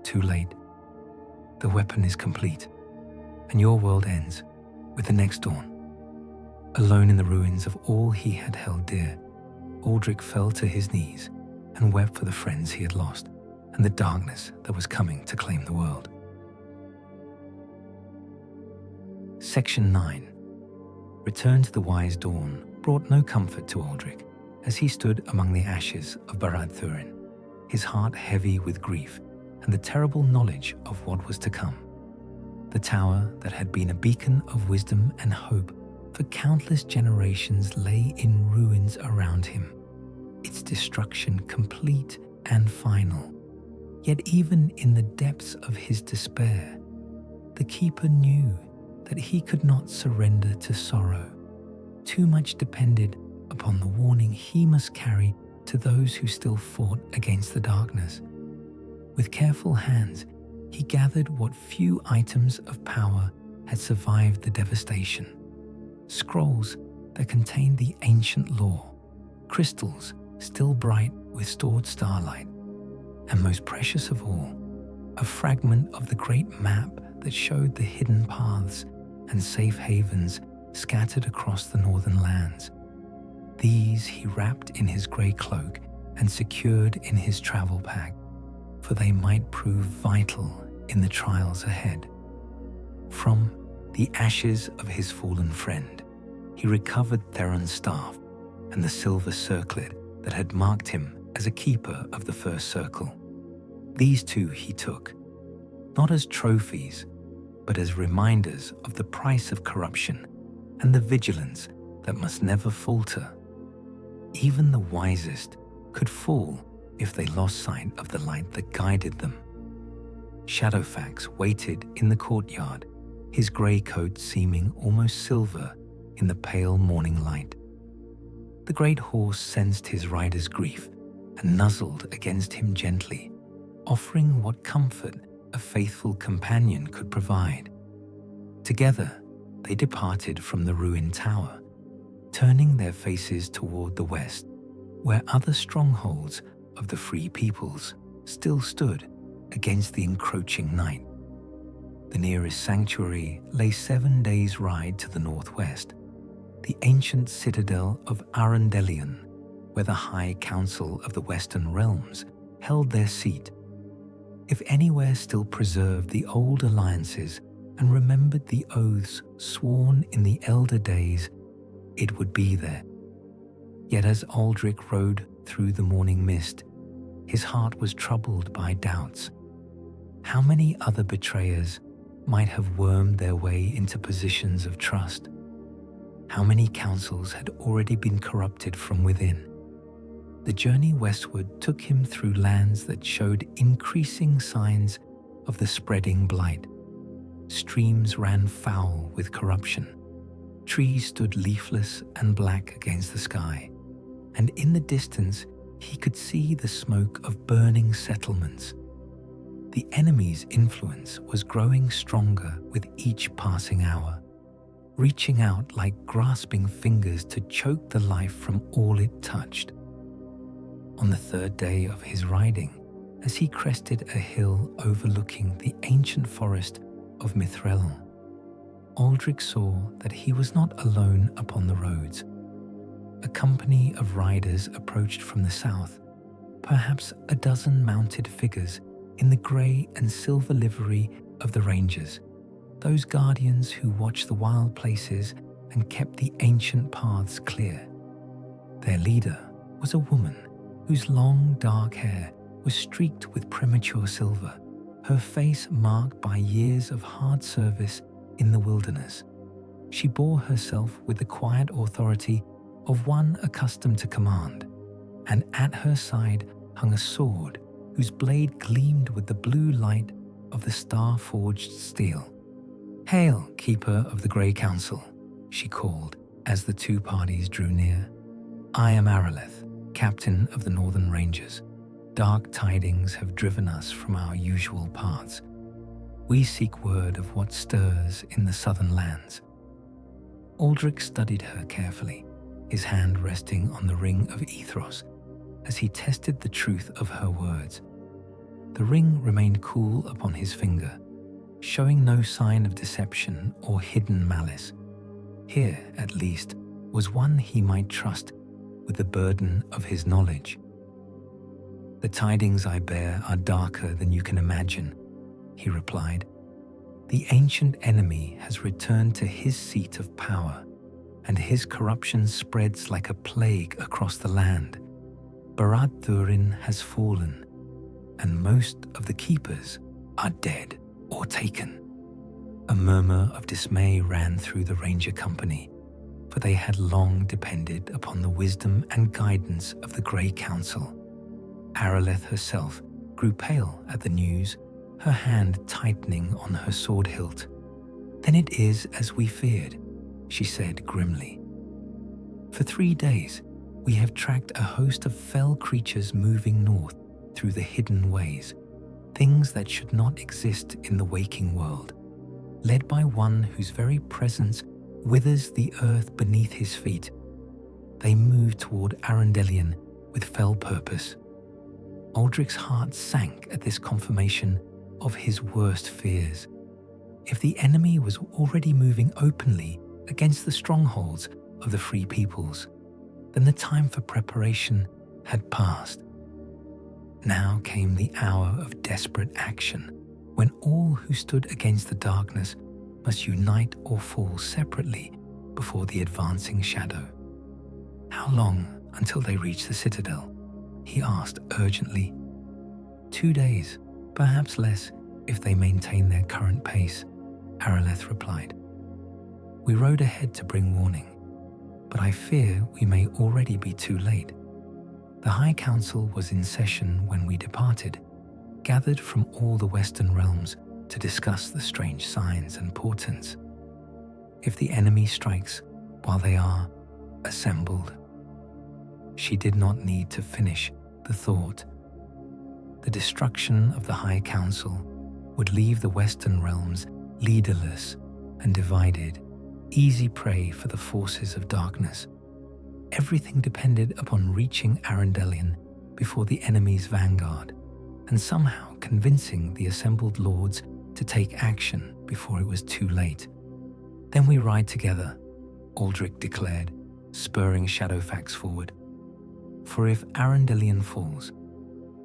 Too late. The weapon is complete, and your world ends with the next dawn. Alone in the ruins of all he had held dear, Aldrich fell to his knees and wept for the friends he had lost and the darkness that was coming to claim the world. Section 9. Return to the Wise Dawn brought no comfort to Aldrich as he stood among the ashes of Barad Thurin, his heart heavy with grief and the terrible knowledge of what was to come. The tower that had been a beacon of wisdom and hope for countless generations lay in ruins around him, its destruction complete and final. Yet even in the depths of his despair, the keeper knew that he could not surrender to sorrow. Too much depended upon the warning he must carry to those who still fought against the darkness. With careful hands, he gathered what few items of power had survived the devastation. Scrolls that contained the ancient lore, crystals still bright with stored starlight, and most precious of all, a fragment of the great map that showed the hidden paths and safe havens scattered across the northern lands. These he wrapped in his grey cloak and secured in his travel pack, for they might prove vital in the trials ahead. From the ashes of his fallen friend, he recovered Theron's staff and the silver circlet that had marked him as a keeper of the first circle. These two he took, not as trophies, but as reminders of the price of corruption and the vigilance that must never falter. Even the wisest could fall if they lost sight of the light that guided them. Shadowfax waited in the courtyard, his grey coat seeming almost silver in the pale morning light. The great horse sensed his rider's grief and nuzzled against him gently, offering what comfort a faithful companion could provide. Together, they departed from the ruined tower, turning their faces toward the west, where other strongholds of the free peoples still stood against the encroaching night. The nearest sanctuary lay 7 days' ride to the northwest, the ancient citadel of Arundelion, where the High Council of the Western Realms held their seat. If anywhere still preserved the old alliances and remembered the oaths sworn in the elder days, it would be there. Yet as Aldrich rode through the morning mist, his heart was troubled by doubts. How many other betrayers might have wormed their way into positions of trust? How many councils had already been corrupted from within? The journey westward took him through lands that showed increasing signs of the spreading blight. Streams ran foul with corruption. Trees stood leafless and black against the sky, and in the distance he could see the smoke of burning settlements. The enemy's influence was growing stronger with each passing hour, reaching out like grasping fingers to choke the life from all it touched. On the third day of his riding, as he crested a hill overlooking the ancient forest of Mithril, Aldrich saw that he was not alone upon the roads. A company of riders approached from the south, perhaps a dozen mounted figures in the grey and silver livery of the Rangers, those guardians who watched the wild places and kept the ancient paths clear. Their leader was a woman whose long dark hair was streaked with premature silver, her face marked by years of hard service in the wilderness. She bore herself with the quiet authority of one accustomed to command, and at her side hung a sword whose blade gleamed with the blue light of the star-forged steel. "Hail, Keeper of the Grey Council," she called as the two parties drew near. "I am Araleth, captain of the Northern Rangers. Dark tidings have driven us from our usual paths. We seek word of what stirs in the southern lands." Aldrich studied her carefully, his hand resting on the ring of Ethros as he tested the truth of her words. The ring remained cool upon his finger, showing no sign of deception or hidden malice. Here, at least, was one he might trust with the burden of his knowledge. "The tidings I bear are darker than you can imagine," he replied. "The ancient enemy has returned to his seat of power, and his corruption spreads like a plague across the land. Barad Thurin has fallen, and most of the keepers are dead or taken." A murmur of dismay ran through the ranger company, for they had long depended upon the wisdom and guidance of the Grey Council. Araleth herself grew pale at the news, her hand tightening on her sword hilt. "Then it is as we feared," she said grimly. "For 3 days, we have tracked a host of fell creatures moving north through the hidden ways, things that should not exist in the waking world, led by one whose very presence withers the earth beneath his feet. They move toward Arundelion with fell purpose." Aldrich's heart sank at this confirmation of his worst fears. If the enemy was already moving openly against the strongholds of the free peoples, then the time for preparation had passed. Now came the hour of desperate action, when all who stood against the darkness must unite or fall separately before the advancing shadow. "How long until they reach the citadel?" he asked urgently. 2 days, perhaps less if they maintain their current pace," Araleth replied. "We rode ahead to bring warning, but I fear we may already be too late. The High Council was in session when we departed, gathered from all the Western realms to discuss the strange signs and portents. If the enemy strikes while they are assembled." She did not need to finish the thought. The destruction of the High Council would leave the Western realms leaderless and divided, easy prey for the forces of darkness. Everything depended upon reaching Arundelion before the enemy's vanguard, and somehow convincing the assembled lords to take action before it was too late. "Then we ride together," Aldrich declared, spurring Shadowfax forward. "For if Arundelion falls,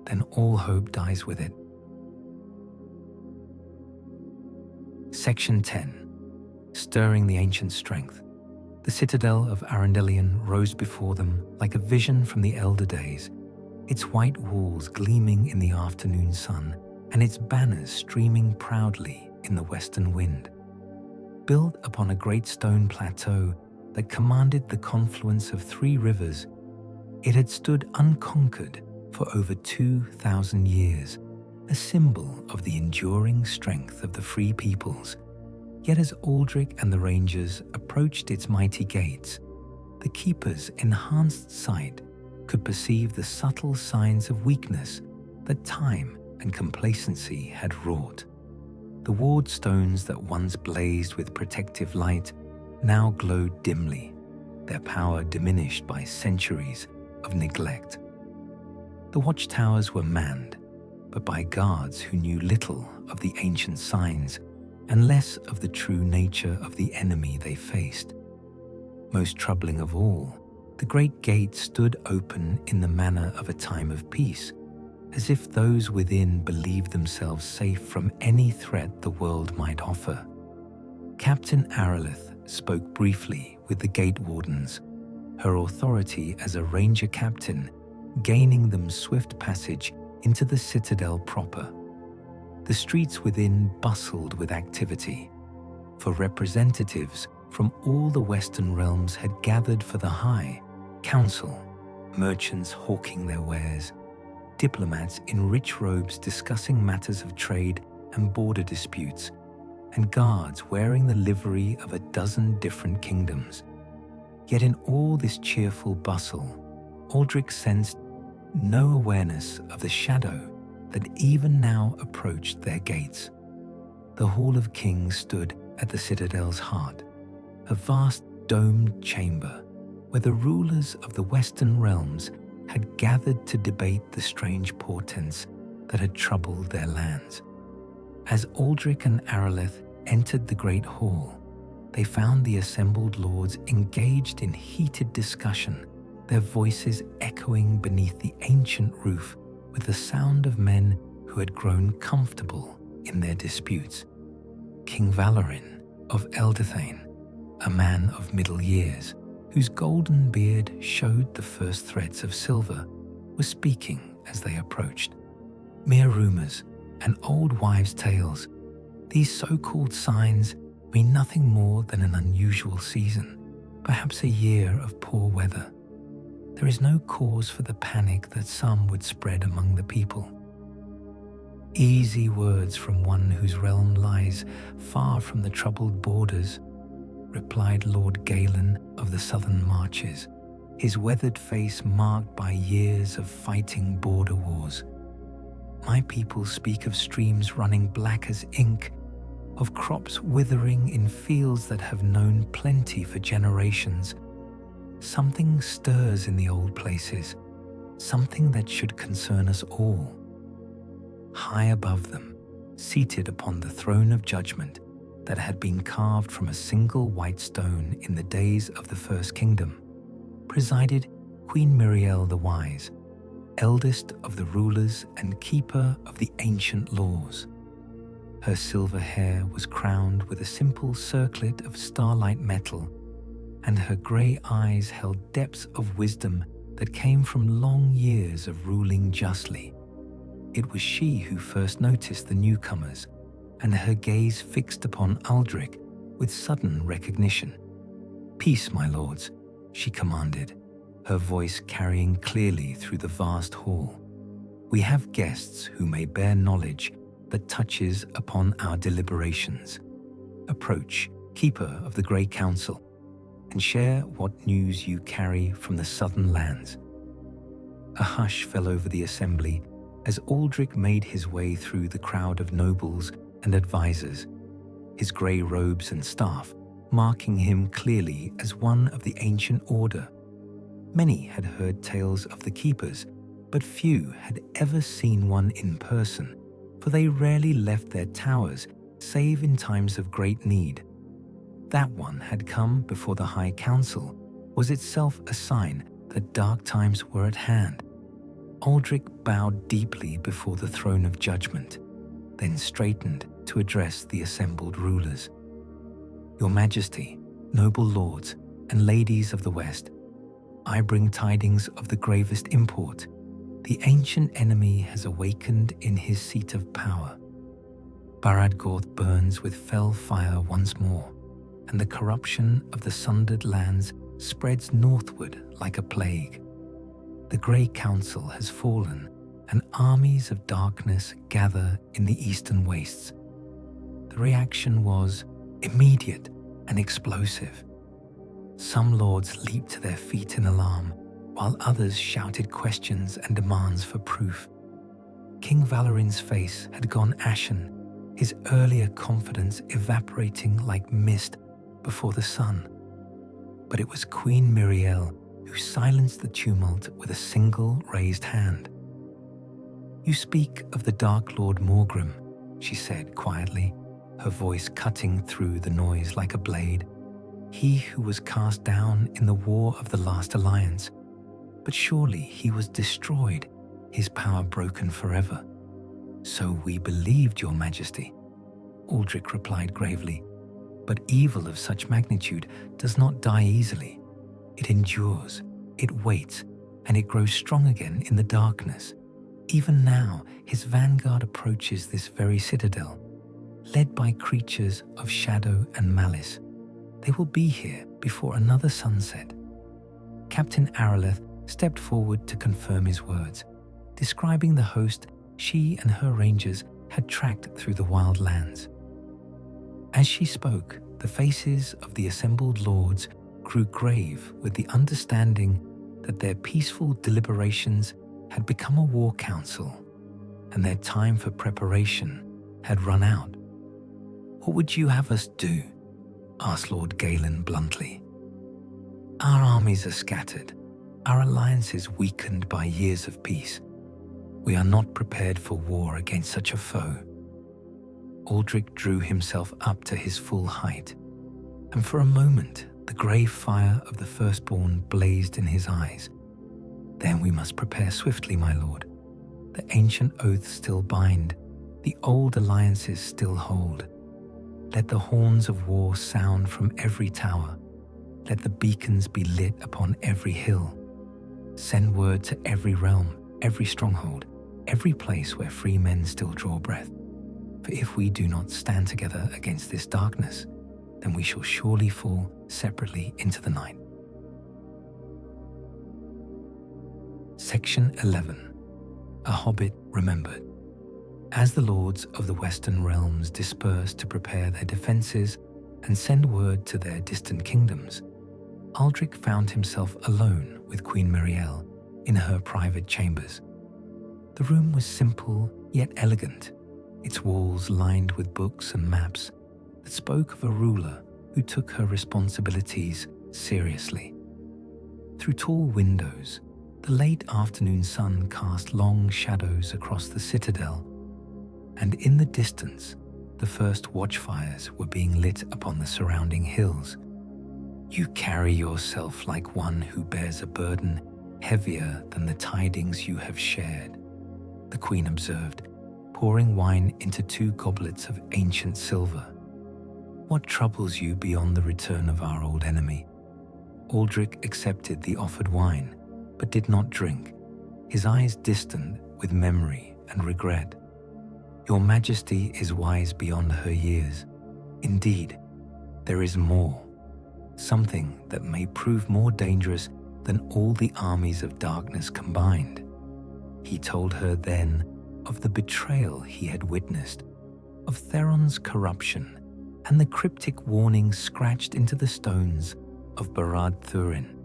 then all hope dies with it." Section 10. Stirring the ancient strength. The citadel of Arundelion rose before them like a vision from the elder days, its white walls gleaming in the afternoon sun and its banners streaming proudly in the western wind. Built upon a great stone plateau that commanded the confluence of 3 rivers, it had stood unconquered for over 2,000 years, a symbol of the enduring strength of the free peoples. Yet as Aldrich and the Rangers approached its mighty gates, the Keeper's enhanced sight could perceive the subtle signs of weakness that time and complacency had wrought. The ward stones that once blazed with protective light now glowed dimly, their power diminished by centuries of neglect. The watchtowers were manned, but by guards who knew little of the ancient signs and less of the true nature of the enemy they faced. Most troubling of all, the great gate stood open in the manner of a time of peace, as if those within believed themselves safe from any threat the world might offer. Captain Arilith spoke briefly with the gate wardens, her authority as a ranger captain gaining them swift passage into the citadel proper. The streets within bustled with activity, for representatives from all the western realms had gathered for the High Council, merchants hawking their wares, diplomats in rich robes discussing matters of trade and border disputes, and guards wearing the livery of a dozen different kingdoms. Yet in all this cheerful bustle, Aldrich sensed no awareness of the shadow that even now approached their gates. The Hall of Kings stood at the citadel's heart, a vast domed chamber where the rulers of the western realms had gathered to debate the strange portents that had troubled their lands. As Aldrich and Arilith entered the great hall, they found the assembled lords engaged in heated discussion, their voices echoing beneath the ancient roof with the sound of men who had grown comfortable in their disputes. King Valorin of Elderthane, a man of middle years, whose golden beard showed the first threads of silver, was speaking as they approached. Mere rumors and old wives' tales, these so-called signs mean nothing more than an unusual season, perhaps a year of poor weather. There is no cause for the panic that some would spread among the people. Easy words from one whose realm lies far from the troubled borders, replied Lord Galen of the Southern Marches, his weathered face marked by years of fighting border wars. My people speak of streams running black as ink, of crops withering in fields that have known plenty for generations. Something stirs in the old places, something that should concern us all. High above them, seated upon the throne of judgment that had been carved from a single white stone in the days of the First Kingdom, presided Queen Miriel the Wise, eldest of the rulers and keeper of the ancient laws. Her silver hair was crowned with a simple circlet of starlight metal, and her grey eyes held depths of wisdom that came from long years of ruling justly. It was she who first noticed the newcomers, and her gaze fixed upon Aldrich with sudden recognition. "Peace, my lords," she commanded, her voice carrying clearly through the vast hall. "We have guests who may bear knowledge that touches upon our deliberations. Approach, keeper of the Grey Council, and share what news you carry from the southern lands." A hush fell over the assembly as Aldrich made his way through the crowd of nobles and advisors, his grey robes and staff marking him clearly as one of the ancient order. Many had heard tales of the keepers, but few had ever seen one in person, for they rarely left their towers save in times of great need. That one had come before the High Council was itself a sign that dark times were at hand. Aldrich bowed deeply before the throne of judgment, then straightened to address the assembled rulers. "Your Majesty, noble lords, and ladies of the West, I bring tidings of the gravest import. The ancient enemy has awakened in his seat of power. Barad-Gorth burns with fell fire once more, and the corruption of the sundered lands spreads northward like a plague. The Grey Council has fallen, and armies of darkness gather in the eastern wastes." The reaction was immediate and explosive. Some lords leaped to their feet in alarm, while others shouted questions and demands for proof. King Valorin's face had gone ashen, his earlier confidence evaporating like mist before the sun. But it was Queen Miriel who silenced the tumult with a single raised hand. "You speak of the Dark Lord Morgrim," she said quietly, her voice cutting through the noise like a blade. "He who was cast down in the War of the Last Alliance. But surely he was destroyed, his power broken forever. So we believed, Your Majesty, Aldrich replied gravely. But evil of such magnitude does not die easily. It endures, it waits, and it grows strong again in the darkness. Even now, his vanguard approaches this very citadel, led by creatures of shadow and malice. They will be here before another sunset. Captain Araleth stepped forward to confirm his words, describing the host she and her rangers had tracked through the wild lands. As she spoke, the faces of the assembled lords grew grave with the understanding that their peaceful deliberations had become a war council, and their time for preparation had run out. "What would you have us do?" asked Lord Galen bluntly. "Our armies are scattered, our alliances weakened by years of peace. We are not prepared for war against such a foe." Aldrich drew himself up to his full height, and for a moment the grey fire of the firstborn blazed in his eyes. "Then we must prepare swiftly, my lord. The ancient oaths still bind, the old alliances still hold. Let the horns of war sound from every tower. Let the beacons be lit upon every hill. Send word to every realm, every stronghold, every place where free men still draw breath. For if we do not stand together against this darkness, then we shall surely fall separately into the night." Section 11. A Hobbit Remembered. As the lords of the Western realms dispersed to prepare their defences and send word to their distant kingdoms, Aldrich found himself alone with Queen Miriel in her private chambers. The room was simple yet elegant, its walls lined with books and maps that spoke of a ruler who took her responsibilities seriously. Through tall windows, the late afternoon sun cast long shadows across the citadel, and in the distance, the first watchfires were being lit upon the surrounding hills. "You carry yourself like one who bears a burden heavier than the tidings you have shared," the queen observed, pouring wine into 2 goblets of ancient silver. "What troubles you beyond the return of our old enemy?" Aldrich accepted the offered wine, but did not drink, his eyes distant with memory and regret. "Your Majesty is wise beyond her years. Indeed, there is more, something that may prove more dangerous than all the armies of darkness combined." He told her then of the betrayal he had witnessed, of Theron's corruption, and the cryptic warning scratched into the stones of Barad Thurin.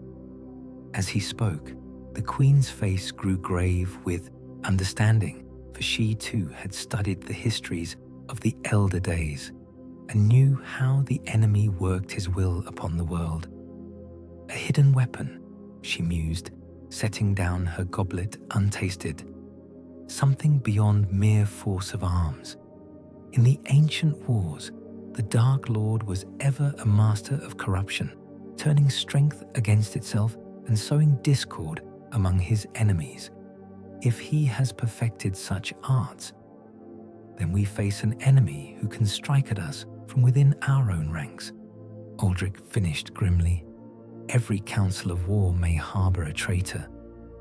As he spoke, the queen's face grew grave with understanding, for she too had studied the histories of the elder days and knew how the enemy worked his will upon the world. "A hidden weapon," she mused, setting down her goblet untasted. "Something beyond mere force of arms. In the ancient wars, the Dark Lord was ever a master of corruption, turning strength against itself and sowing discord among his enemies. If he has perfected such arts, then we face an enemy who can strike at us from within our own ranks." Aldrich finished grimly. "Every council of war may harbour a traitor.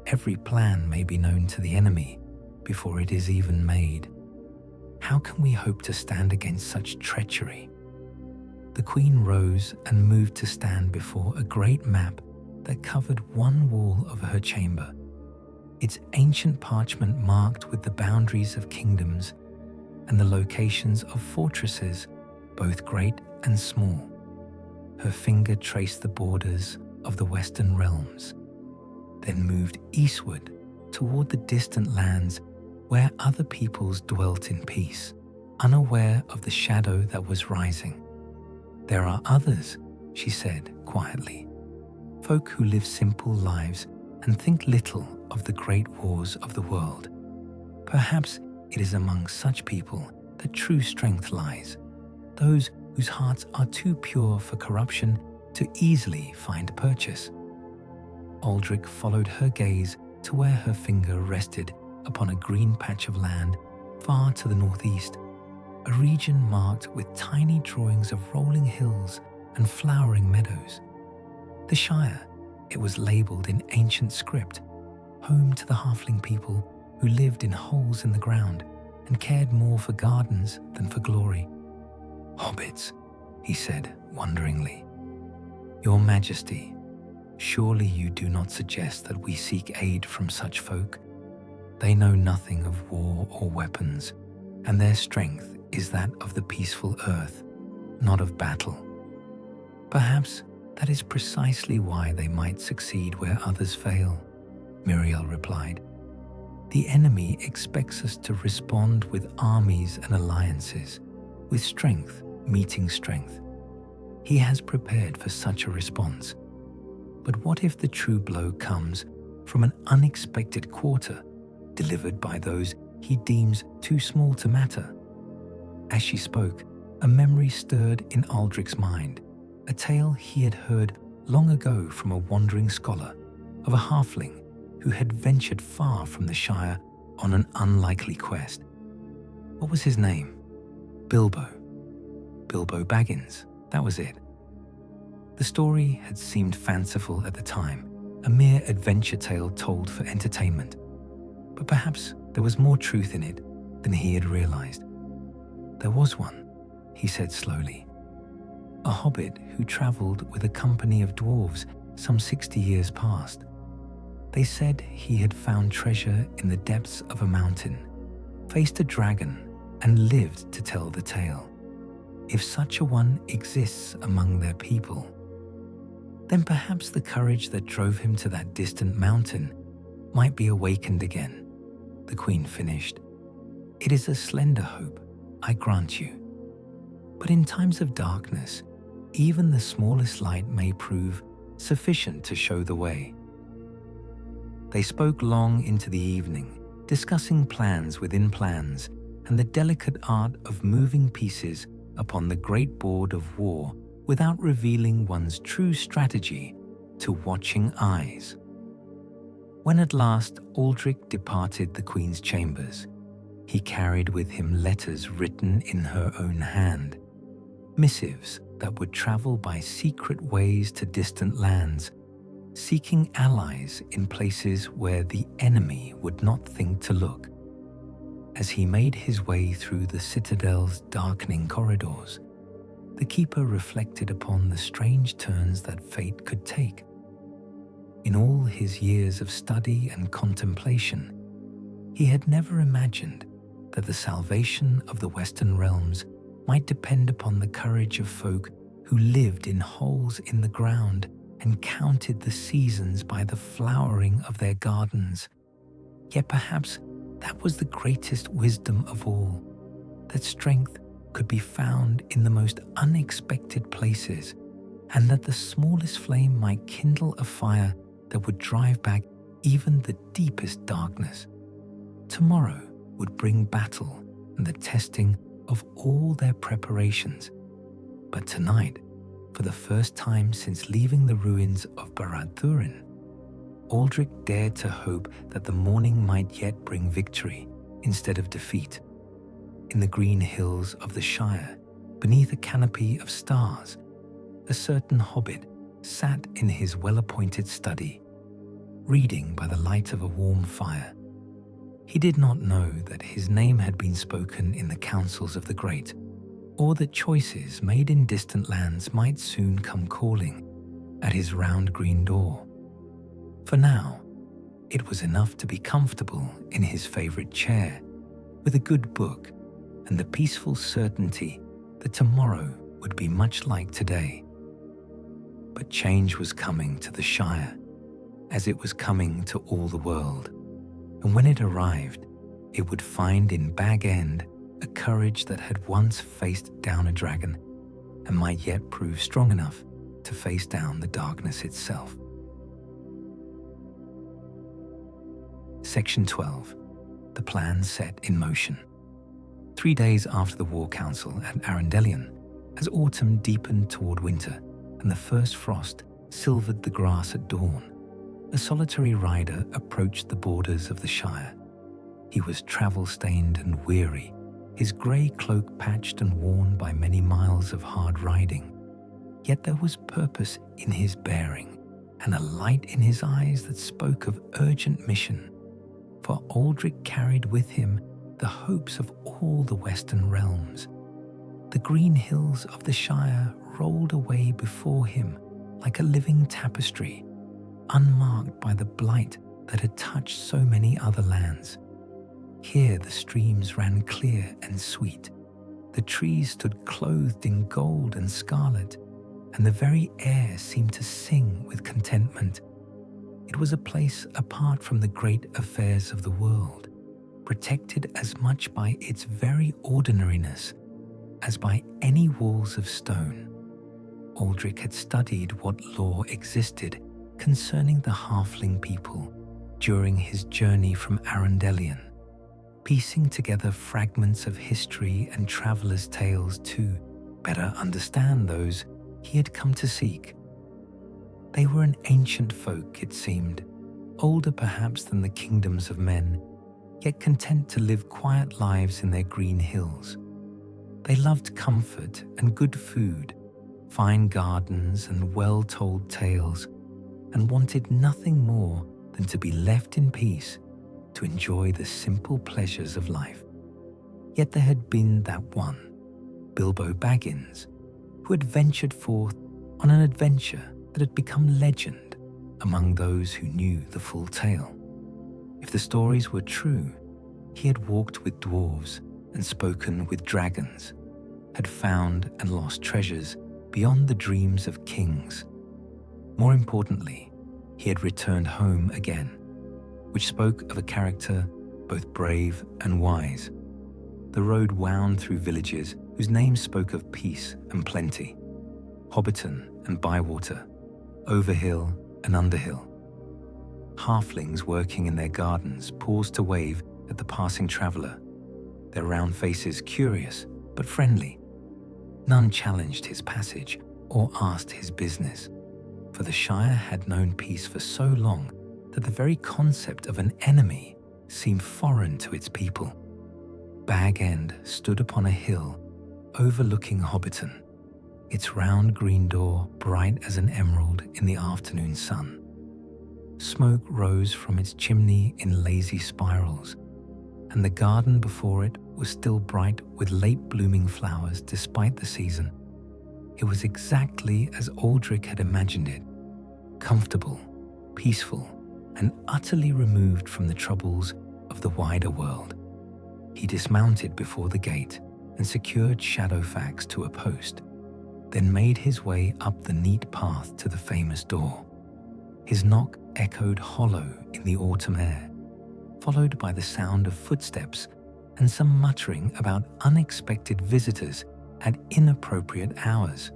Every plan may be known to the enemy before it is even made. How can we hope to stand against such treachery?" The queen rose and moved to stand before a great map that covered one wall of her chamber, its ancient parchment marked with the boundaries of kingdoms and the locations of fortresses, both great and small. Her finger traced the borders of the Western realms, then moved eastward toward the distant lands where other peoples dwelt in peace, unaware of the shadow that was rising. "There are others," she said quietly, "folk who live simple lives and think little of the great wars of the world. Perhaps it is among such people that true strength lies, those whose hearts are too pure for corruption to easily find purchase." Aldrich followed her gaze to where her finger rested upon a green patch of land far to the northeast, a region marked with tiny drawings of rolling hills and flowering meadows. The Shire, it was labelled in ancient script, home to the halfling people who lived in holes in the ground and cared more for gardens than for glory. "Hobbits," he said wonderingly. "Your Majesty, surely you do not suggest that we seek aid from such folk? They know nothing of war or weapons, and their strength is that of the peaceful earth, not of battle. Perhaps that is precisely why they might succeed where others fail," Muriel replied. "The enemy expects us to respond with armies and alliances, with strength meeting strength. He has prepared for such a response. But what if the true blow comes from an unexpected quarter, delivered by those he deems too small to matter?" As she spoke, a memory stirred in Aldrich's mind, a tale he had heard long ago from a wandering scholar of a halfling who had ventured far from the Shire on an unlikely quest. What was his name? Bilbo Baggins, that was it. The story had seemed fanciful at the time, a mere adventure tale told for entertainment. But perhaps there was more truth in it than he had realized. "There was one," he said slowly. "A hobbit who traveled with a company of dwarves some 60 years past. They said he had found treasure in the depths of a mountain, faced a dragon, and lived to tell the tale. If such a one exists among their people, then perhaps the courage that drove him to that distant mountain might be awakened again," the Queen finished. "It is a slender hope, I grant you. But in times of darkness, even the smallest light may prove sufficient to show the way." They spoke long into the evening, discussing plans within plans and the delicate art of moving pieces upon the great board of war without revealing one's true strategy to watching eyes. When at last Aldrich departed the Queen's chambers, he carried with him letters written in her own hand, missives that would travel by secret ways to distant lands, seeking allies in places where the enemy would not think to look. As he made his way through the citadel's darkening corridors, the keeper reflected upon the strange turns that fate could take. In all his years of study and contemplation, he had never imagined that the salvation of the Western realms might depend upon the courage of folk who lived in holes in the ground and counted the seasons by the flowering of their gardens. Yet perhaps that was the greatest wisdom of all, that strength could be found in the most unexpected places, and that the smallest flame might kindle a fire that would drive back even the deepest darkness. Tomorrow would bring battle and the testing of all their preparations. But tonight, for the first time since leaving the ruins of Barad-dûrin, Aldrich dared to hope that the morning might yet bring victory instead of defeat. In the green hills of the Shire, beneath a canopy of stars, a certain hobbit sat in his well-appointed study, reading by the light of a warm fire. He did not know that his name had been spoken in the councils of the great, or that choices made in distant lands might soon come calling at his round green door. For now, it was enough to be comfortable in his favorite chair, with a good book and the peaceful certainty that tomorrow would be much like today. But change was coming to the Shire, as it was coming to all the world, and when it arrived, it would find in Bag End a courage that had once faced down a dragon and might yet prove strong enough to face down the darkness itself. Section 12. The plan set in motion. 3 days after the War Council at Arundelion, as autumn deepened toward winter and the first frost silvered the grass at dawn, a solitary rider approached the borders of the Shire. He was travel-stained and weary, his grey cloak patched and worn by many miles of hard riding. Yet there was purpose in his bearing, and a light in his eyes that spoke of urgent mission. For Aldrich carried with him the hopes of all the western realms. The green hills of the Shire rolled away before him like a living tapestry, unmarked by the blight that had touched so many other lands. Here the streams ran clear and sweet. The trees stood clothed in gold and scarlet, and the very air seemed to sing with contentment. It was a place apart from the great affairs of the world, protected as much by its very ordinariness as by any walls of stone. Aldrich had studied what lore existed concerning the halfling people during his journey from Arundelian, piecing together fragments of history and travelers' tales to better understand those he had come to seek. They were an ancient folk, it seemed, older perhaps than the kingdoms of men, yet content to live quiet lives in their green hills. They loved comfort and good food, fine gardens and well-told tales, and wanted nothing more than to be left in peace to enjoy the simple pleasures of life. Yet there had been that one, Bilbo Baggins, who had ventured forth on an adventure that had become legend among those who knew the full tale. If the stories were true, he had walked with dwarves and spoken with dragons, had found and lost treasures beyond the dreams of kings. More importantly, he had returned home again, which spoke of a character both brave and wise. The road wound through villages whose names spoke of peace and plenty, Hobbiton and Bywater, Overhill and Underhill. Halflings working in their gardens paused to wave at the passing traveller, their round faces curious but friendly. None challenged his passage or asked his business, for the Shire had known peace for so long that the very concept of an enemy seemed foreign to its people. Bag End stood upon a hill overlooking Hobbiton, its round green door bright as an emerald in the afternoon sun. Smoke rose from its chimney in lazy spirals, and the garden before it was still bright with late-blooming flowers despite the season. It was exactly as Aldrich had imagined it, comfortable, peaceful, and utterly removed from the troubles of the wider world. He dismounted before the gate and secured Shadowfax to a post, then made his way up the neat path to the famous door. His knock echoed hollow in the autumn air, followed by the sound of footsteps and some muttering about unexpected visitors at inappropriate hours.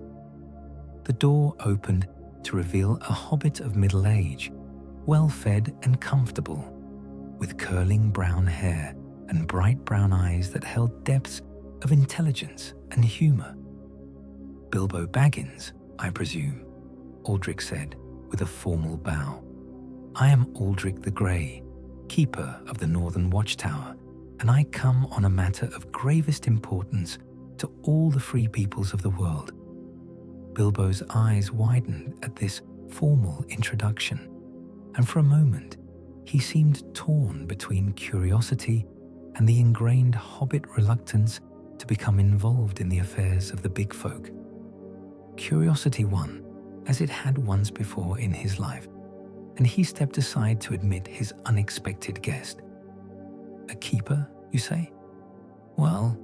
The door opened to reveal a hobbit of middle age, well-fed and comfortable, with curling brown hair and bright brown eyes that held depths of intelligence and humour. "Bilbo Baggins, I presume," Aldrich said with a formal bow. "I am Aldrich the Grey, keeper of the Northern Watchtower, and I come on a matter of gravest importance to all the free peoples of the world." Bilbo's eyes widened at this formal introduction, and for a moment he seemed torn between curiosity and the ingrained hobbit reluctance to become involved in the affairs of the big folk. Curiosity won, as it had once before in his life, and he stepped aside to admit his unexpected guest. "A keeper, you say? Well,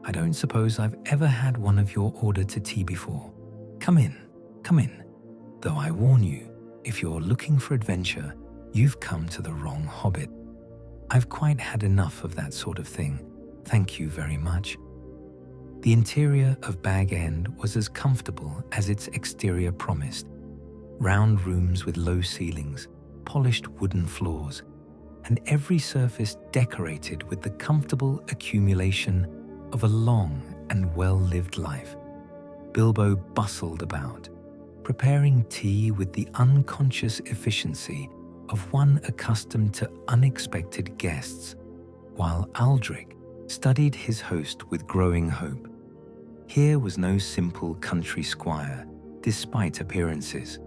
I don't suppose I've ever had one of your order to tea before. Come in. Though I warn you, if you're looking for adventure, you've come to the wrong hobbit. I've quite had enough of that sort of thing, thank you very much." The interior of Bag End was as comfortable as its exterior promised. Round rooms with low ceilings, polished wooden floors, and every surface decorated with the comfortable accumulation of a long and well-lived life. Bilbo bustled about, preparing tea with the unconscious efficiency of one accustomed to unexpected guests, while Aldrich studied his host with growing hope. Here was no simple country squire, despite appearances.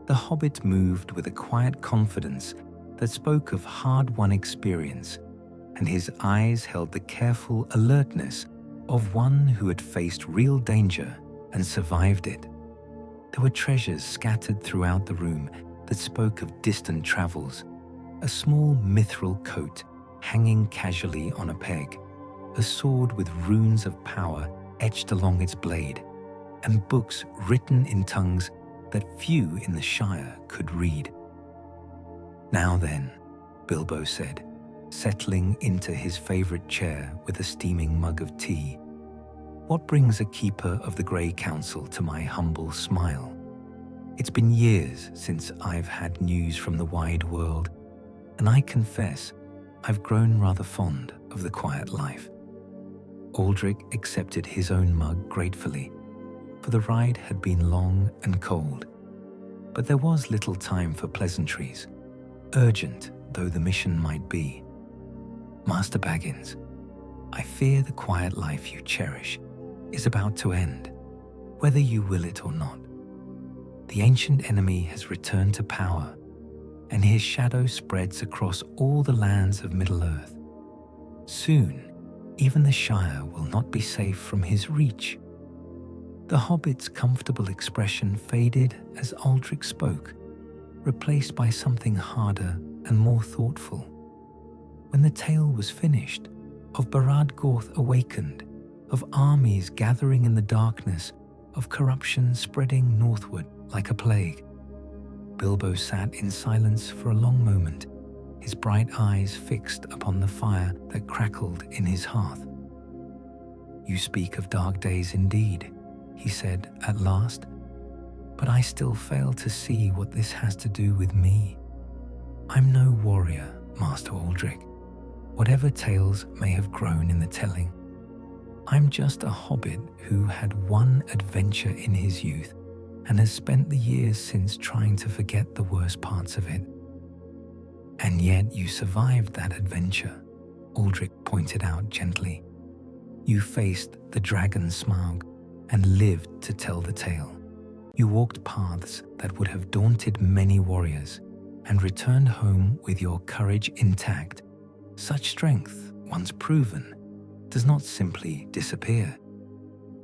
The hobbit moved with a quiet confidence that spoke of hard-won experience, and his eyes held the careful alertness of one who had faced real danger and survived it. There were treasures scattered throughout the room that spoke of distant travels, a small mithril coat hanging casually on a peg, a sword with runes of power etched along its blade, and books written in tongues that few in the Shire could read. "Now then," Bilbo said, settling into his favorite chair with a steaming mug of tea, "what brings a keeper of the Grey Council to my humble smile? It's been years since I've had news from the wide world, and I confess I've grown rather fond of the quiet life." Aldrich accepted his own mug gratefully, for the ride had been long and cold. But there was little time for pleasantries, urgent though the mission might be. "Master Baggins, I fear the quiet life you cherish is about to end, whether you will it or not. The ancient enemy has returned to power, and his shadow spreads across all the lands of Middle-earth. Soon, even the Shire will not be safe from his reach." The hobbit's comfortable expression faded as Aldrich spoke, replaced by something harder and more thoughtful. When the tale was finished, of Barad Gorth awakened, of armies gathering in the darkness, of corruption spreading northward like a plague, Bilbo sat in silence for a long moment, his bright eyes fixed upon the fire that crackled in his hearth. "You speak of dark days indeed," he said at last, "but I still fail to see what this has to do with me. I'm no warrior, Master Aldrich, whatever tales may have grown in the telling. I'm just a hobbit who had one adventure in his youth and has spent the years since trying to forget the worst parts of it." "And yet you survived that adventure," Aldrich pointed out gently. "You faced the dragon Smaug and lived to tell the tale. You walked paths that would have daunted many warriors and returned home with your courage intact. Such strength, once proven, does not simply disappear."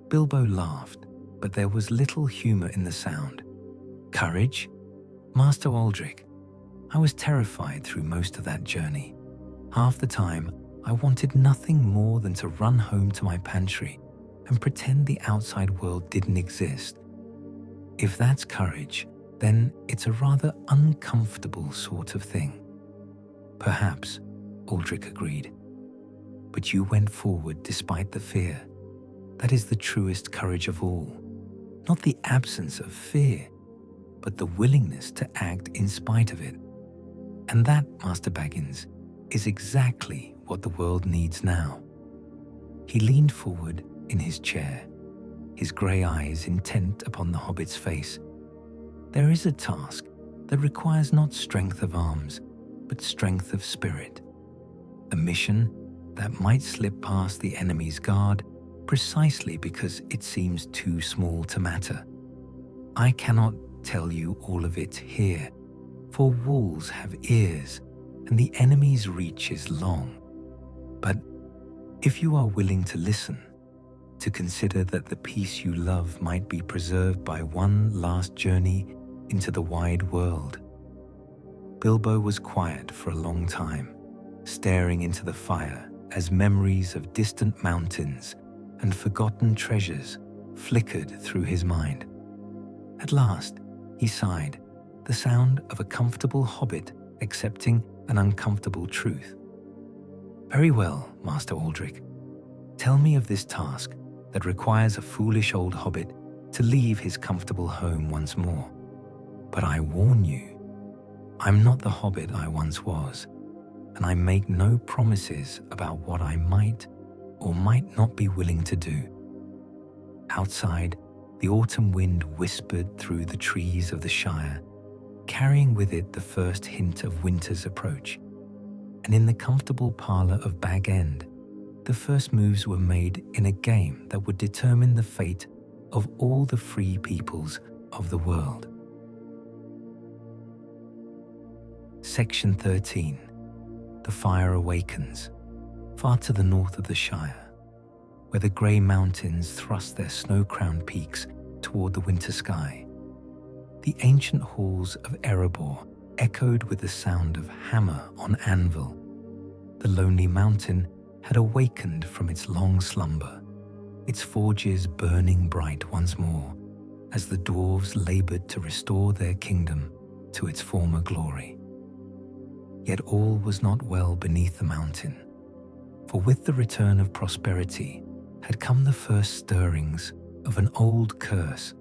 Bilbo laughed, but there was little humor in the sound. "Courage? Master Aldrich, I was terrified through most of that journey. Half the time, I wanted nothing more than to run home to my pantry and pretend the outside world didn't exist. If that's courage, then it's a rather uncomfortable sort of thing." "Perhaps," Aldrich agreed. "But you went forward despite the fear. That is the truest courage of all. Not the absence of fear, but the willingness to act in spite of it. And that, Master Baggins, is exactly what the world needs now." He leaned forward in his chair, his grey eyes intent upon the hobbit's face. "There is a task that requires not strength of arms, but strength of spirit. A mission that might slip past the enemy's guard precisely because it seems too small to matter. I cannot tell you all of it here, for walls have ears and the enemy's reach is long. But if you are willing to listen, to consider that the peace you love might be preserved by one last journey into the wide world." Bilbo was quiet for a long time, staring into the fire as memories of distant mountains and forgotten treasures flickered through his mind. At last, he sighed, the sound of a comfortable hobbit accepting an uncomfortable truth. "Very well, Master Aldrich. Tell me of this task that requires a foolish old hobbit to leave his comfortable home once more. But I warn you, I'm not the hobbit I once was, and I make no promises about what I might or might not be willing to do." Outside, the autumn wind whispered through the trees of the Shire, carrying with it the first hint of winter's approach. And in the comfortable parlour of Bag End, the first moves were made in a game that would determine the fate of all the free peoples of the world. Section 13. The Fire Awakens, far to the north of the Shire, where the grey mountains thrust their snow-crowned peaks toward the winter sky. The ancient halls of Erebor echoed with the sound of hammer on anvil. The lonely mountain had awakened from its long slumber, its forges burning bright once more as the dwarves laboured to restore their kingdom to its former glory. Yet all was not well beneath the mountain, for with the return of prosperity had come the first stirrings of an old curse.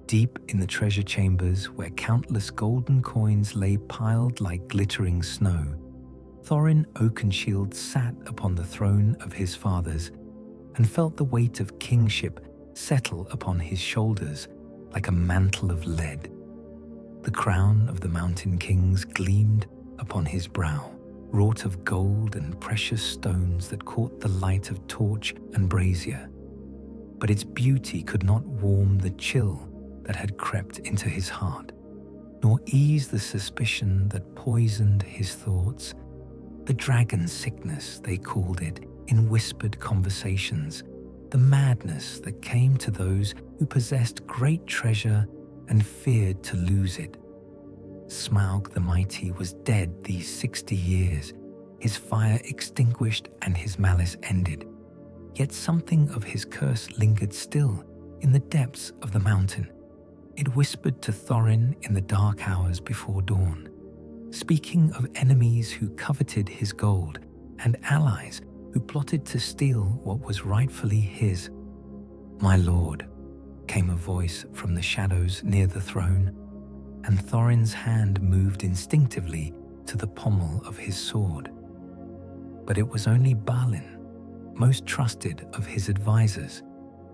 Deep in the treasure chambers where countless golden coins lay piled like glittering snow, Thorin Oakenshield sat upon the throne of his fathers and felt the weight of kingship settle upon his shoulders like a mantle of lead. The crown of the mountain kings gleamed upon his brow, wrought of gold and precious stones that caught the light of torch and brazier. But its beauty could not warm the chill that had crept into his heart, nor ease the suspicion that poisoned his thoughts. The dragon sickness, they called it in whispered conversations, the madness that came to those who possessed great treasure and feared to lose it. Smaug the Mighty was dead these 60 years, his fire extinguished and his malice ended. Yet something of his curse lingered still in the depths of the mountain. It whispered to Thorin in the dark hours before dawn, speaking of enemies who coveted his gold and allies who plotted to steal what was rightfully his. "My lord," came a voice from the shadows near the throne, and Thorin's hand moved instinctively to the pommel of his sword. But it was only Balin, most trusted of his advisors,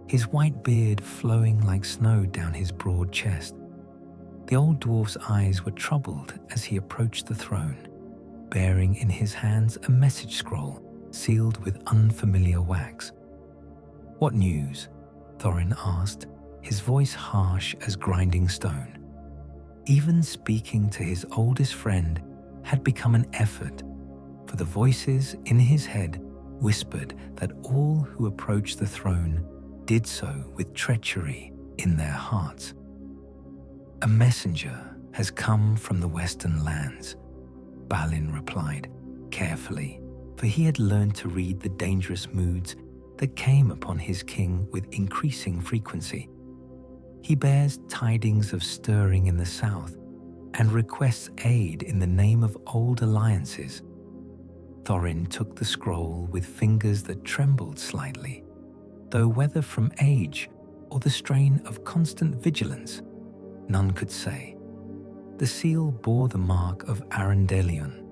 his white beard flowing like snow down his broad chest. The old dwarf's eyes were troubled as he approached the throne, bearing in his hands a message scroll sealed with unfamiliar wax. "What news?" Thorin asked, his voice harsh as grinding stone. Even speaking to his oldest friend had become an effort, for the voices in his head whispered that all who approached the throne did so with treachery in their hearts. "A messenger has come from the western lands," Balin replied, carefully, for he had learned to read the dangerous moods that came upon his king with increasing frequency. "He bears tidings of stirring in the south and requests aid in the name of old alliances." Thorin took the scroll with fingers that trembled slightly, though whether from age or the strain of constant vigilance, none could say. The seal bore the mark of Arundelion,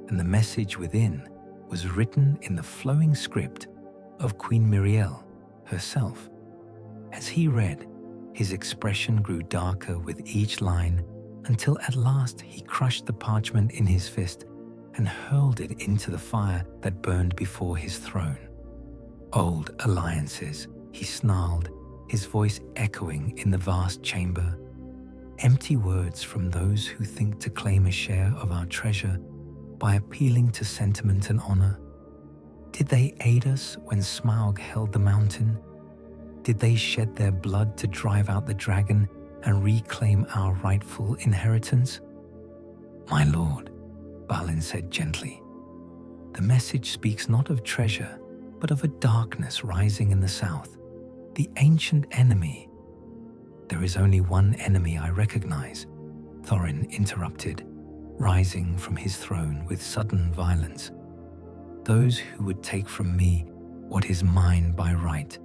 and the message within was written in the flowing script of Queen Miriel herself. As he read, his expression grew darker with each line until at last he crushed the parchment in his fist and hurled it into the fire that burned before his throne. "Old alliances," he snarled, his voice echoing in the vast chamber. "Empty words from those who think to claim a share of our treasure by appealing to sentiment and honor. Did they aid us when Smaug held the mountain? Did they shed their blood to drive out the dragon and reclaim our rightful inheritance?" "My lord," Balin said gently, "the message speaks not of treasure, but of a darkness rising in the south, the ancient enemy." "There is only one enemy I recognize," Thorin interrupted, rising from his throne with sudden violence. "Those who would take from me what is mine by right.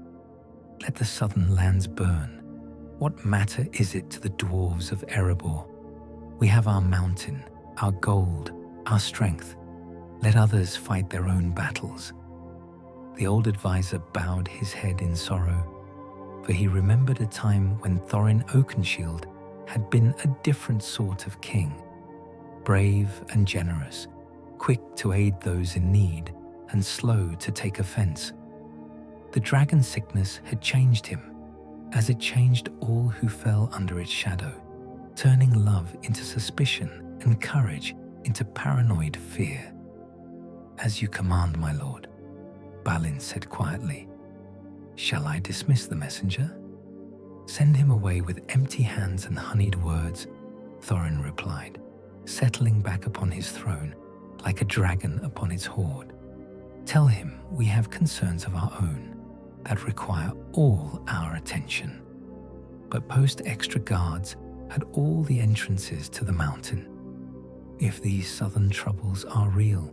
Let the southern lands burn. What matter is it to the dwarves of Erebor? We have our mountain, our gold, our strength. Let others fight their own battles." The old advisor bowed his head in sorrow, for he remembered a time when Thorin Oakenshield had been a different sort of king, brave and generous, quick to aid those in need and slow to take offense. The dragon sickness had changed him, as it changed all who fell under its shadow, turning love into suspicion and courage into paranoid fear. "As you command, my lord," Balin said quietly. "Shall I dismiss the messenger?" "Send him away with empty hands and honeyed words," Thorin replied, settling back upon his throne like a dragon upon its hoard. "Tell him we have concerns of our own that require all our attention, but post extra guards at all the entrances to the mountain. If these southern troubles are real,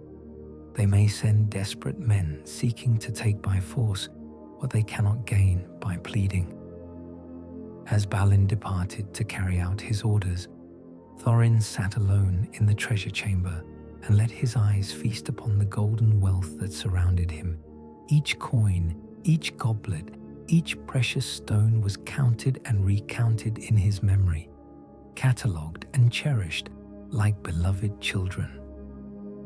they may send desperate men seeking to take by force what they cannot gain by pleading." As Balin departed to carry out his orders, Thorin sat alone in the treasure chamber and let his eyes feast upon the golden wealth that surrounded him. Each coin, each goblet, each precious stone was counted and recounted in his memory, catalogued and cherished like beloved children.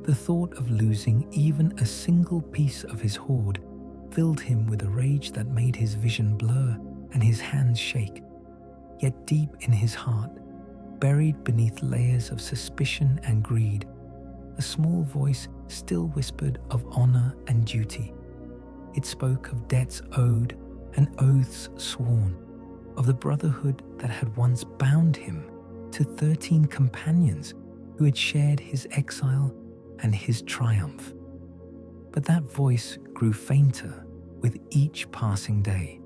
The thought of losing even a single piece of his hoard filled him with a rage that made his vision blur and his hands shake. Yet deep in his heart, buried beneath layers of suspicion and greed, a small voice still whispered of honor and duty. It spoke of debts owed and oaths sworn, of the brotherhood that had once bound him to 13 companions who had shared his exile and his triumph. But that voice grew fainter with each passing day,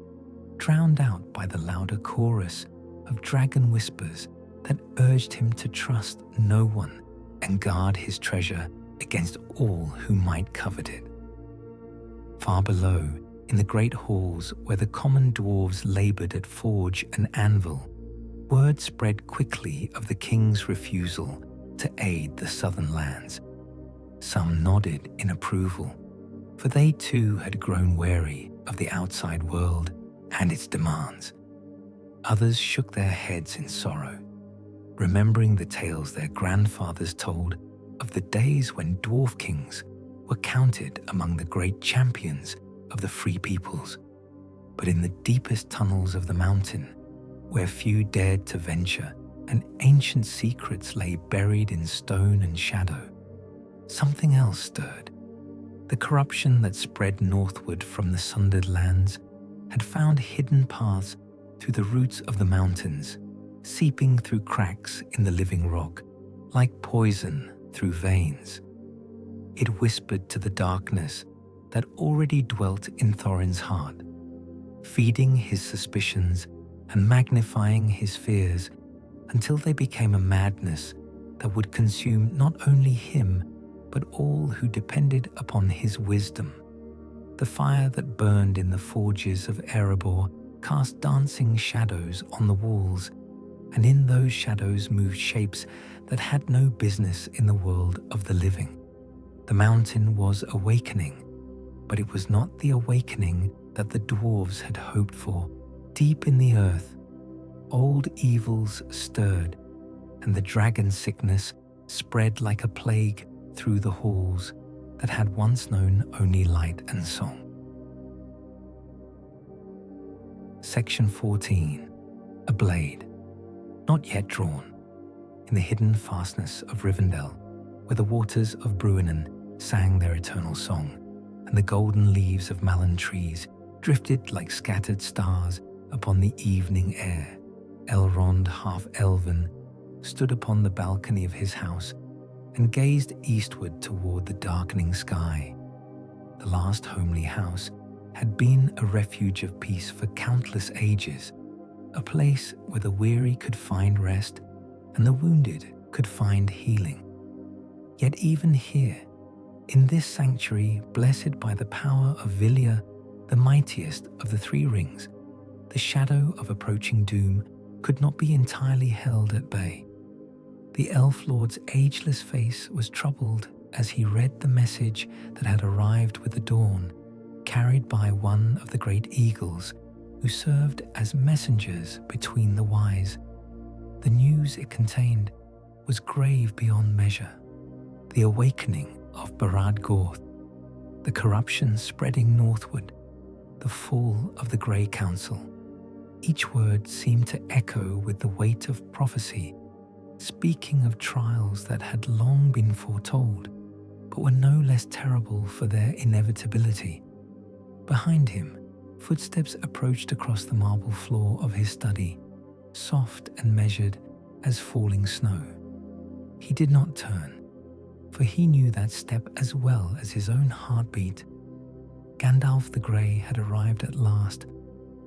drowned out by the louder chorus of dragon whispers that urged him to trust no one and guard his treasure against all who might covet it. Far below, in the great halls where the common dwarves labored at forge and anvil, word spread quickly of the king's refusal to aid the southern lands. Some nodded in approval, for they too had grown wary of the outside world and its demands. Others shook their heads in sorrow, remembering the tales their grandfathers told of the days when dwarf kings were counted among the great champions of the free peoples. But in the deepest tunnels of the mountain, where few dared to venture and ancient secrets lay buried in stone and shadow, something else stirred. The corruption that spread northward from the sundered lands had found hidden paths through the roots of the mountains, seeping through cracks in the living rock, like poison through veins. It whispered to the darkness that already dwelt in Thorin's heart, feeding his suspicions and magnifying his fears until they became a madness that would consume not only him, but all who depended upon his wisdom. The fire that burned in the forges of Erebor cast dancing shadows on the walls, and in those shadows moved shapes that had no business in the world of the living. The mountain was awakening, but it was not the awakening that the dwarves had hoped for. Deep in the earth, old evils stirred, and the dragon sickness spread like a plague through the halls that had once known only light and song. Section 14. A blade, not yet drawn, in the hidden fastness of Rivendell, where the waters of Bruinen sang their eternal song, and the golden leaves of Malin trees drifted like scattered stars upon the evening air. Elrond, half elven, stood upon the balcony of his house and gazed eastward toward the darkening sky. The last homely house had been a refuge of peace for countless ages, a place where the weary could find rest and the wounded could find healing. Yet even here, in this sanctuary blessed by the power of Vilya, the mightiest of the three rings, the shadow of approaching doom could not be entirely held at bay. The elf lord's ageless face was troubled as he read the message that had arrived with the dawn, carried by one of the great eagles who served as messengers between the wise. The news it contained was grave beyond measure. The awakening of Barad Gorth, the corruption spreading northward, the fall of the Grey Council. Each word seemed to echo with the weight of prophecy, speaking of trials that had long been foretold, but were no less terrible for their inevitability. Behind him, footsteps approached across the marble floor of his study, soft and measured as falling snow. He did not turn, for he knew that step as well as his own heartbeat. Gandalf the Grey had arrived at last,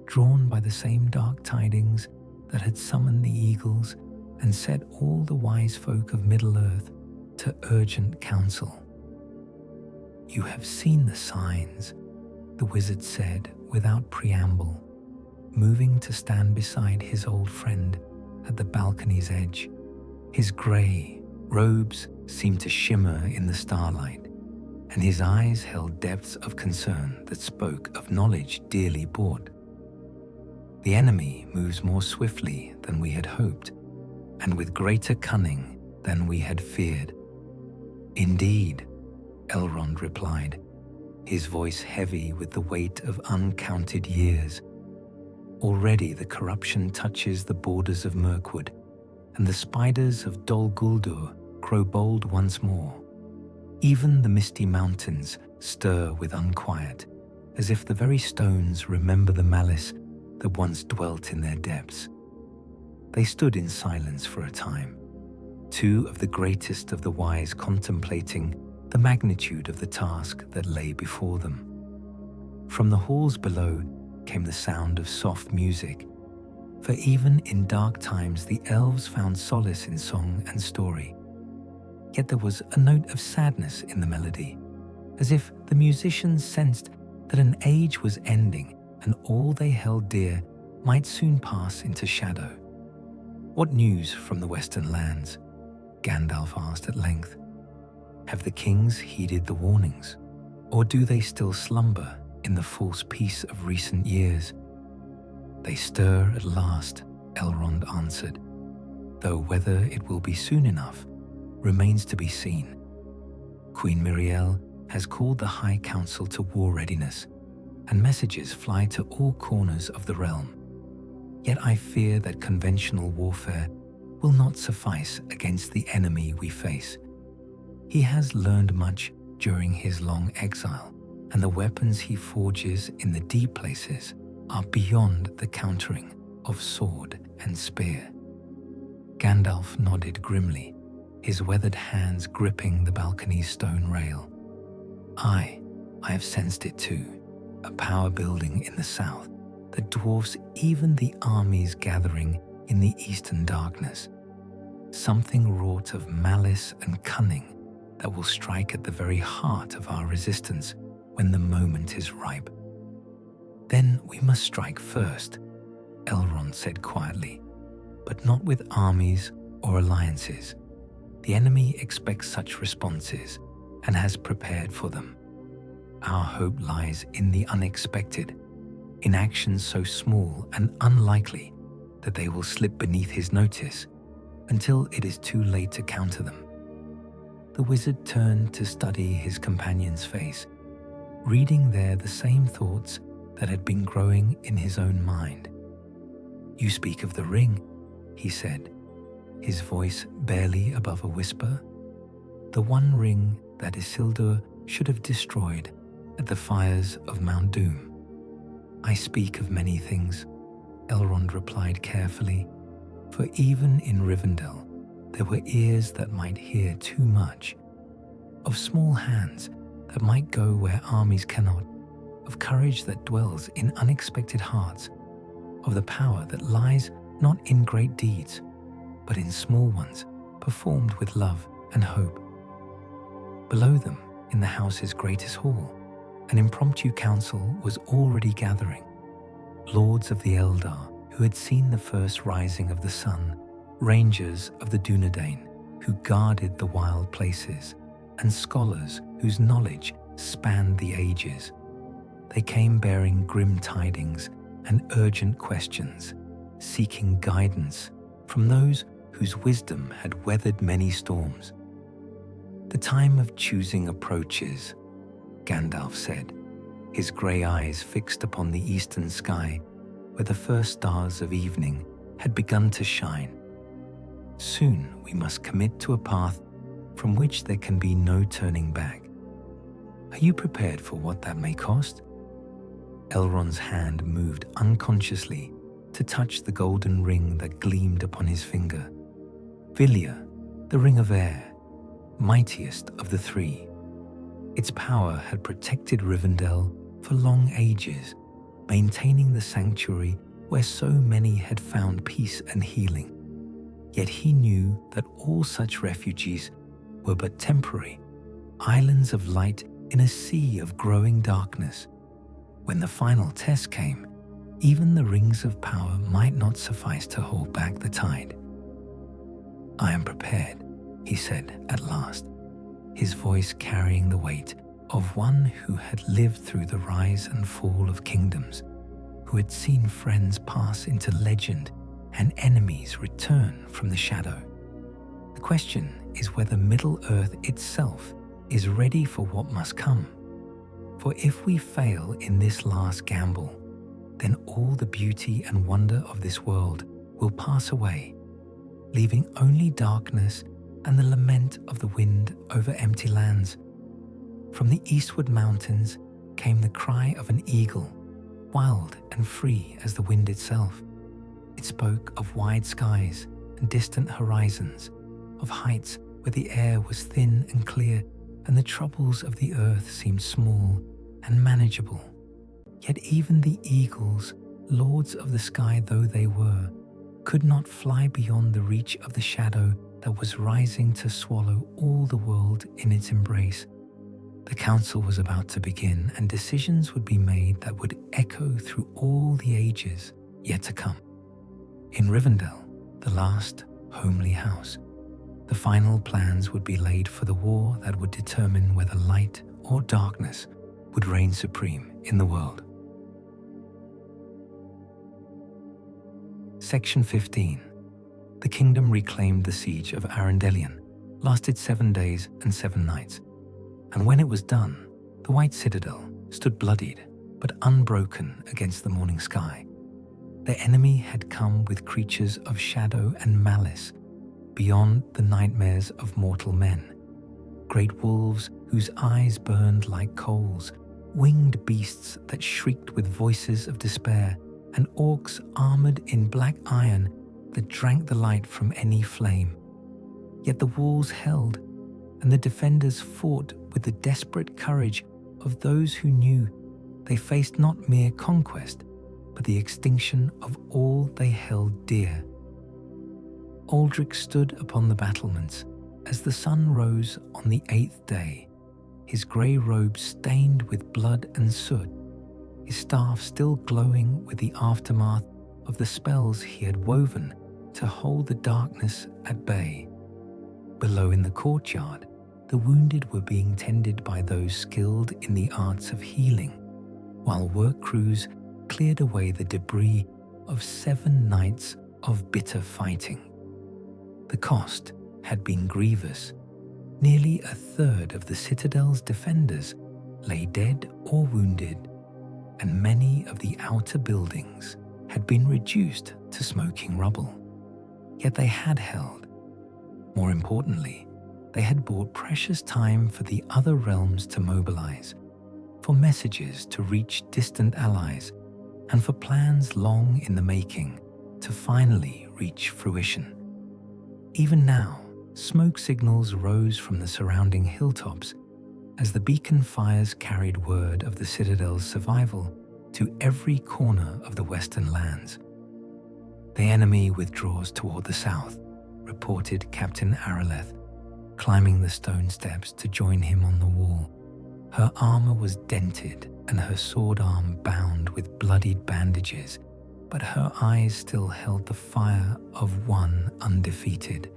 drawn by the same dark tidings that had summoned the eagles and set all the wise folk of Middle-earth to urgent counsel. "You have seen the signs," the wizard said without preamble, moving to stand beside his old friend at the balcony's edge. His grey robes seemed to shimmer in the starlight, and his eyes held depths of concern that spoke of knowledge dearly bought. "The enemy moves more swiftly than we had hoped, and with greater cunning than we had feared." "Indeed," Elrond replied, his voice heavy with the weight of uncounted years. "Already the corruption touches the borders of Mirkwood, and the spiders of Dol Guldur grow bold once more. Even the misty mountains stir with unquiet, as if the very stones remember the malice that once dwelt in their depths." They stood in silence for a time, two of the greatest of the wise contemplating the magnitude of the task that lay before them. From the halls below came the sound of soft music, for even in dark times the elves found solace in song and story. Yet there was a note of sadness in the melody, as if the musicians sensed that an age was ending and all they held dear might soon pass into shadow. "What news from the Western lands?" Gandalf asked at length. "Have the kings heeded the warnings, or do they still slumber in the false peace of recent years?" "They stir at last," Elrond answered, "though whether it will be soon enough remains to be seen. Queen Miriel has called the High Council to war readiness, and messages fly to all corners of the realm. Yet I fear that conventional warfare will not suffice against the enemy we face. He has learned much during his long exile, and the weapons he forges in the deep places are beyond the countering of sword and spear." Gandalf nodded grimly, his weathered hands gripping the balcony's stone rail. I have sensed it too, a power building in the south that dwarfs even the armies gathering in the eastern darkness. Something wrought of malice and cunning that will strike at the very heart of our resistance when the moment is ripe. "Then we must strike first," Elrond said quietly, "but not with armies or alliances. The enemy expects such responses and has prepared for them. Our hope lies in the unexpected, in actions so small and unlikely that they will slip beneath his notice until it is too late to counter them." The wizard turned to study his companion's face, reading there the same thoughts that had been growing in his own mind. "You speak of the ring," he said, his voice barely above a whisper. "The one ring that Isildur should have destroyed at the fires of Mount Doom." "I speak of many things," Elrond replied carefully, "for even in Rivendell there were ears that might hear too much. Of small hands that might go where armies cannot, of courage that dwells in unexpected hearts, of the power that lies not in great deeds, but in small ones performed with love and hope." Below them, in the house's greatest hall, an impromptu council was already gathering. Lords of the Eldar who had seen the first rising of the sun, rangers of the Dunedain who guarded the wild places, and scholars whose knowledge spanned the ages. They came bearing grim tidings and urgent questions, seeking guidance from from those whose wisdom had weathered many storms. "The time of choosing approaches," Gandalf said, his grey eyes fixed upon the eastern sky where the first stars of evening had begun to shine. "Soon we must commit to a path from which there can be no turning back. Are you prepared for what that may cost?" Elrond's hand moved unconsciously to touch the golden ring that gleamed upon his finger. Vilya, the Ring of Air, mightiest of the three. Its power had protected Rivendell for long ages, maintaining the sanctuary where so many had found peace and healing. Yet he knew that all such refuges were but temporary, islands of light in a sea of growing darkness. When the final test came, even the rings of power might not suffice to hold back the tide. "I am prepared," he said at last, his voice carrying the weight of one who had lived through the rise and fall of kingdoms, who had seen friends pass into legend and enemies return from the shadow. "The question is whether Middle-earth itself is ready for what must come. For if we fail in this last gamble, then all the beauty and wonder of this world will pass away, leaving only darkness and the lament of the wind over empty lands." From the eastward mountains came the cry of an eagle, wild and free as the wind itself. It spoke of wide skies and distant horizons, of heights where the air was thin and clear and the troubles of the earth seemed small and manageable. Yet even the eagles, lords of the sky though they were, could not fly beyond the reach of the shadow that was rising to swallow all the world in its embrace. The council was about to begin, and decisions would be made that would echo through all the ages yet to come. In Rivendell, the last homely house, the final plans would be laid for the war that would determine whether light or darkness would reign supreme in the world. Section 15. The kingdom reclaimed the siege of Arendelle, lasted 7 days and 7 nights, and when it was done, the White Citadel stood bloodied but unbroken against the morning sky. The enemy had come with creatures of shadow and malice, beyond the nightmares of mortal men. Great wolves whose eyes burned like coals, winged beasts that shrieked with voices of despair, and orcs armored in black iron that drank the light from any flame. Yet the walls held, and the defenders fought with the desperate courage of those who knew they faced not mere conquest, but the extinction of all they held dear. Aldrich stood upon the battlements as the sun rose on the 8th day, his grey robe stained with blood and soot, his staff still glowing with the aftermath of the spells he had woven to hold the darkness at bay. Below in the courtyard, the wounded were being tended by those skilled in the arts of healing, while work crews cleared away the debris of 7 nights of bitter fighting. The cost had been grievous. Nearly a third of the citadel's defenders lay dead or wounded, and many of the outer buildings had been reduced to smoking rubble. Yet they had held. More importantly, they had bought precious time for the other realms to mobilize, for messages to reach distant allies, and for plans long in the making to finally reach fruition. Even now, smoke signals rose from the surrounding hilltops as the beacon fires carried word of the citadel's survival to every corner of the western lands. "The enemy withdraws toward the south," reported Captain Araleth, climbing the stone steps to join him on the wall. Her armor was dented and her sword arm bound with bloodied bandages, but her eyes still held the fire of one undefeated.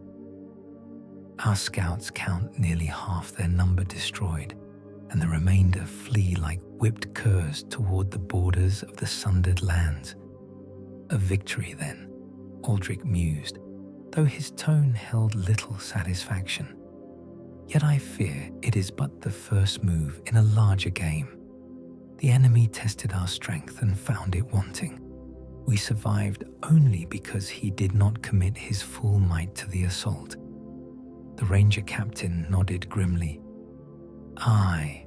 "Our scouts count nearly half their number destroyed, and the remainder flee like whipped curs toward the borders of the sundered lands." A victory then, Aldrich mused, though his tone held little satisfaction. Yet I fear it is but the first move in a larger game. The enemy tested our strength and found it wanting. We survived only because he did not commit his full might to the assault. The ranger captain nodded grimly. Aye,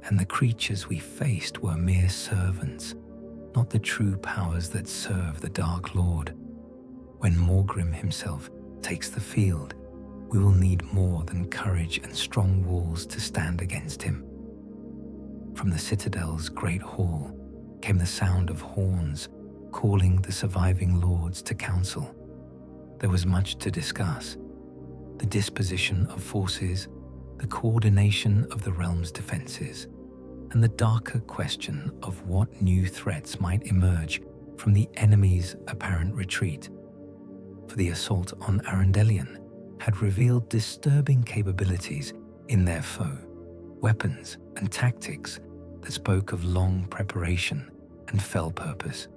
and the creatures we faced were mere servants, not the true powers that serve the Dark Lord. When Morgrim himself takes the field, we will need more than courage and strong walls to stand against him. From the citadel's great hall came the sound of horns calling the surviving lords to council. There was much to discuss: the disposition of forces, the coordination of the realm's defenses, and the darker question of what new threats might emerge from the enemy's apparent retreat. For the assault on Arundelian had revealed disturbing capabilities in their foe, weapons and tactics that spoke of long preparation and fell purpose.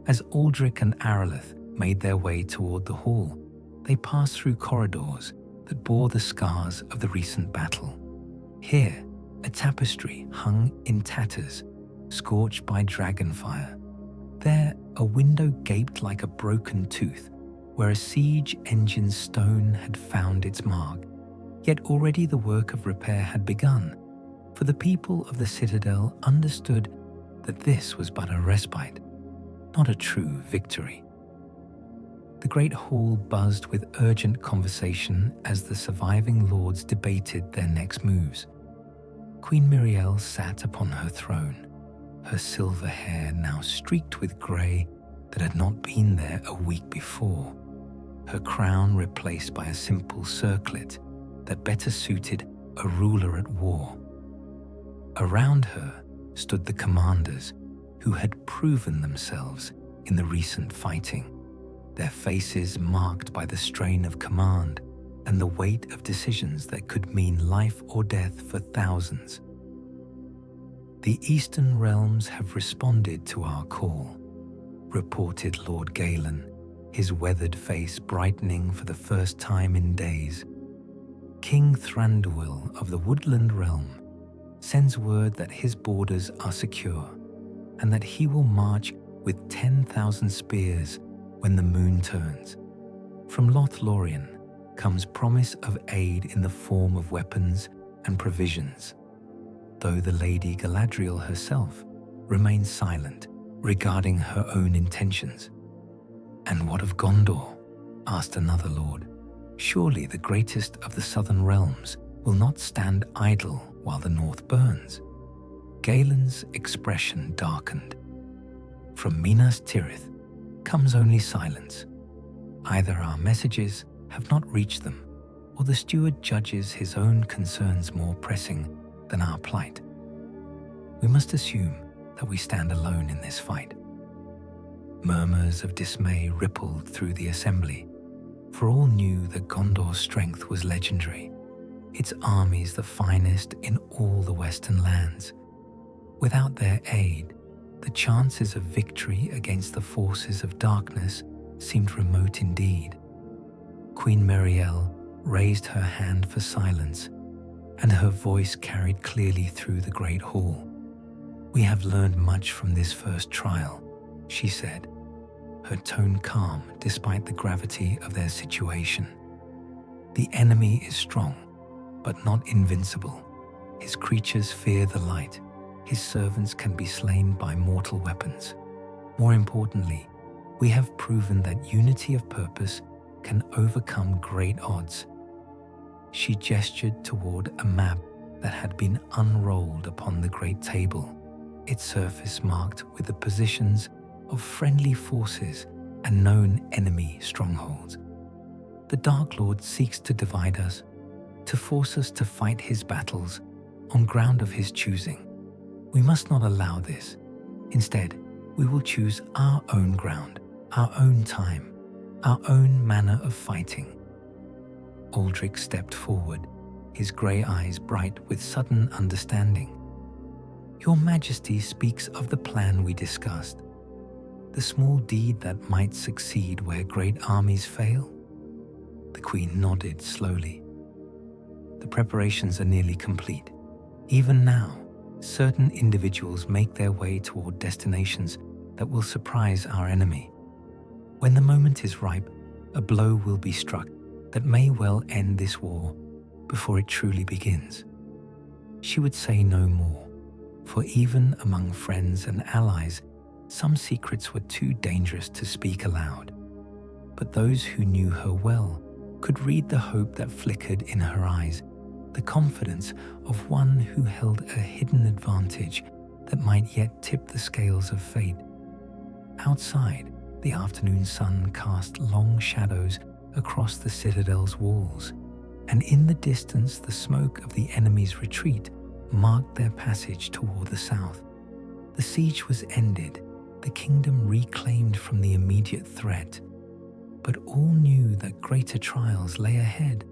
As Aldrich and Aralith made their way toward the hall, they passed through corridors that bore the scars of the recent battle. Here, a tapestry hung in tatters, scorched by dragonfire. There, a window gaped like a broken tooth, where a siege engine's stone had found its mark. Yet already the work of repair had begun, for the people of the citadel understood that this was but a respite, not a true victory. The great hall buzzed with urgent conversation as the surviving lords debated their next moves. Queen Miriel sat upon her throne, her silver hair now streaked with grey that had not been there a week before, her crown replaced by a simple circlet that better suited a ruler at war. Around her stood the commanders who had proven themselves in the recent fighting, their faces marked by the strain of command and the weight of decisions that could mean life or death for thousands. The Eastern realms have responded to our call, reported Lord Galen, his weathered face brightening for the first time in days. King Thranduil of the Woodland Realm sends word that his borders are secure and that he will march with 10,000 spears when the moon turns. From Lothlorien comes promise of aid in the form of weapons and provisions, though the Lady Galadriel herself remains silent regarding her own intentions. And what of Gondor? Asked another lord. Surely the greatest of the southern realms will not stand idle while the north burns. Galen's expression darkened. From Minas Tirith comes only silence. Either our messages have not reached them, or the steward judges his own concerns more pressing than our plight. We must assume that we stand alone in this fight. Murmurs of dismay rippled through the assembly, for all knew that Gondor's strength was legendary, its armies the finest in all the western lands. Without their aid, the chances of victory against the forces of darkness seemed remote indeed. Queen Miriel raised her hand for silence, and her voice carried clearly through the great hall. "We have learned much from this first trial," she said, her tone calm despite the gravity of their situation. "The enemy is strong, but not invincible. His creatures fear the light. His servants can be slain by mortal weapons. More importantly, we have proven that unity of purpose can overcome great odds." She gestured toward a map that had been unrolled upon the great table, its surface marked with the positions of friendly forces and known enemy strongholds. "The Dark Lord seeks to divide us, to force us to fight his battles on ground of his choosing. We must not allow this. Instead, we will choose our own ground, our own time, our own manner of fighting." Aldrich stepped forward, his grey eyes bright with sudden understanding. "Your Majesty speaks of the plan we discussed, the small deed that might succeed where great armies fail?" The Queen nodded slowly. The preparations are nearly complete. Even now, certain individuals make their way toward destinations that will surprise our enemy. When the moment is ripe, a blow will be struck that may well end this war before it truly begins. She would say no more, for even among friends and allies, some secrets were too dangerous to speak aloud. But those who knew her well could read the hope that flickered in her eyes, the confidence of one who held a hidden advantage that might yet tip the scales of fate. Outside, the afternoon sun cast long shadows across the citadel's walls, and in the distance the smoke of the enemy's retreat marked their passage toward the south. The siege was ended, the kingdom reclaimed from the immediate threat, but all knew that greater trials lay ahead,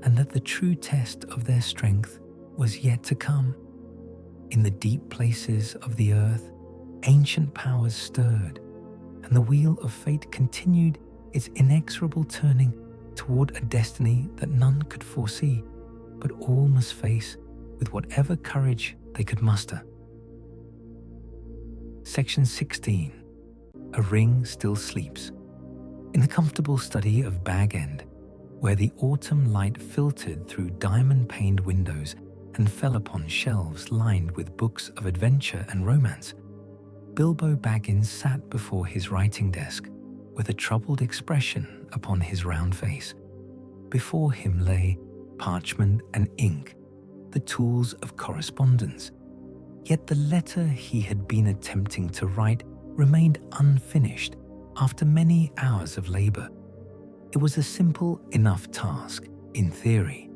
and that the true test of their strength was yet to come. In the deep places of the earth, ancient powers stirred, and the wheel of fate continued its inexorable turning toward a destiny that none could foresee, but all must face with whatever courage they could muster. Section 16. A Ring Still Sleeps. In the comfortable study of Bag End, where the autumn light filtered through diamond-paned windows and fell upon shelves lined with books of adventure and romance, Bilbo Baggins sat before his writing desk with a troubled expression upon his round face. Before him lay parchment and ink, the tools of correspondence. Yet the letter he had been attempting to write remained unfinished after many hours of labor. It was a simple enough task, in theory,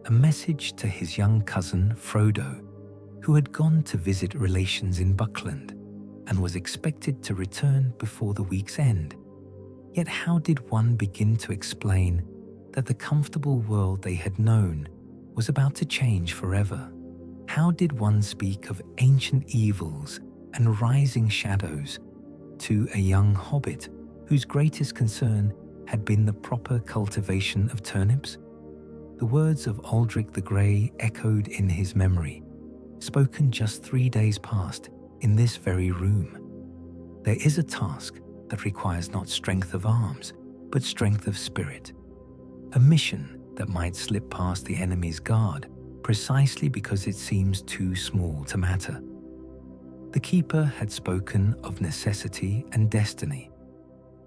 a message to his young cousin Frodo, who had gone to visit relations in Buckland and was expected to return before the week's end. Yet how did one begin to explain that the comfortable world they had known was about to change forever? How did one speak of ancient evils and rising shadows to a young hobbit whose greatest concern had been the proper cultivation of turnips? The words of Aldrich the Grey echoed in his memory, spoken just 3 days past in this very room. There is a task that requires not strength of arms, but strength of spirit. A mission that might slip past the enemy's guard precisely because it seems too small to matter. The keeper had spoken of necessity and destiny,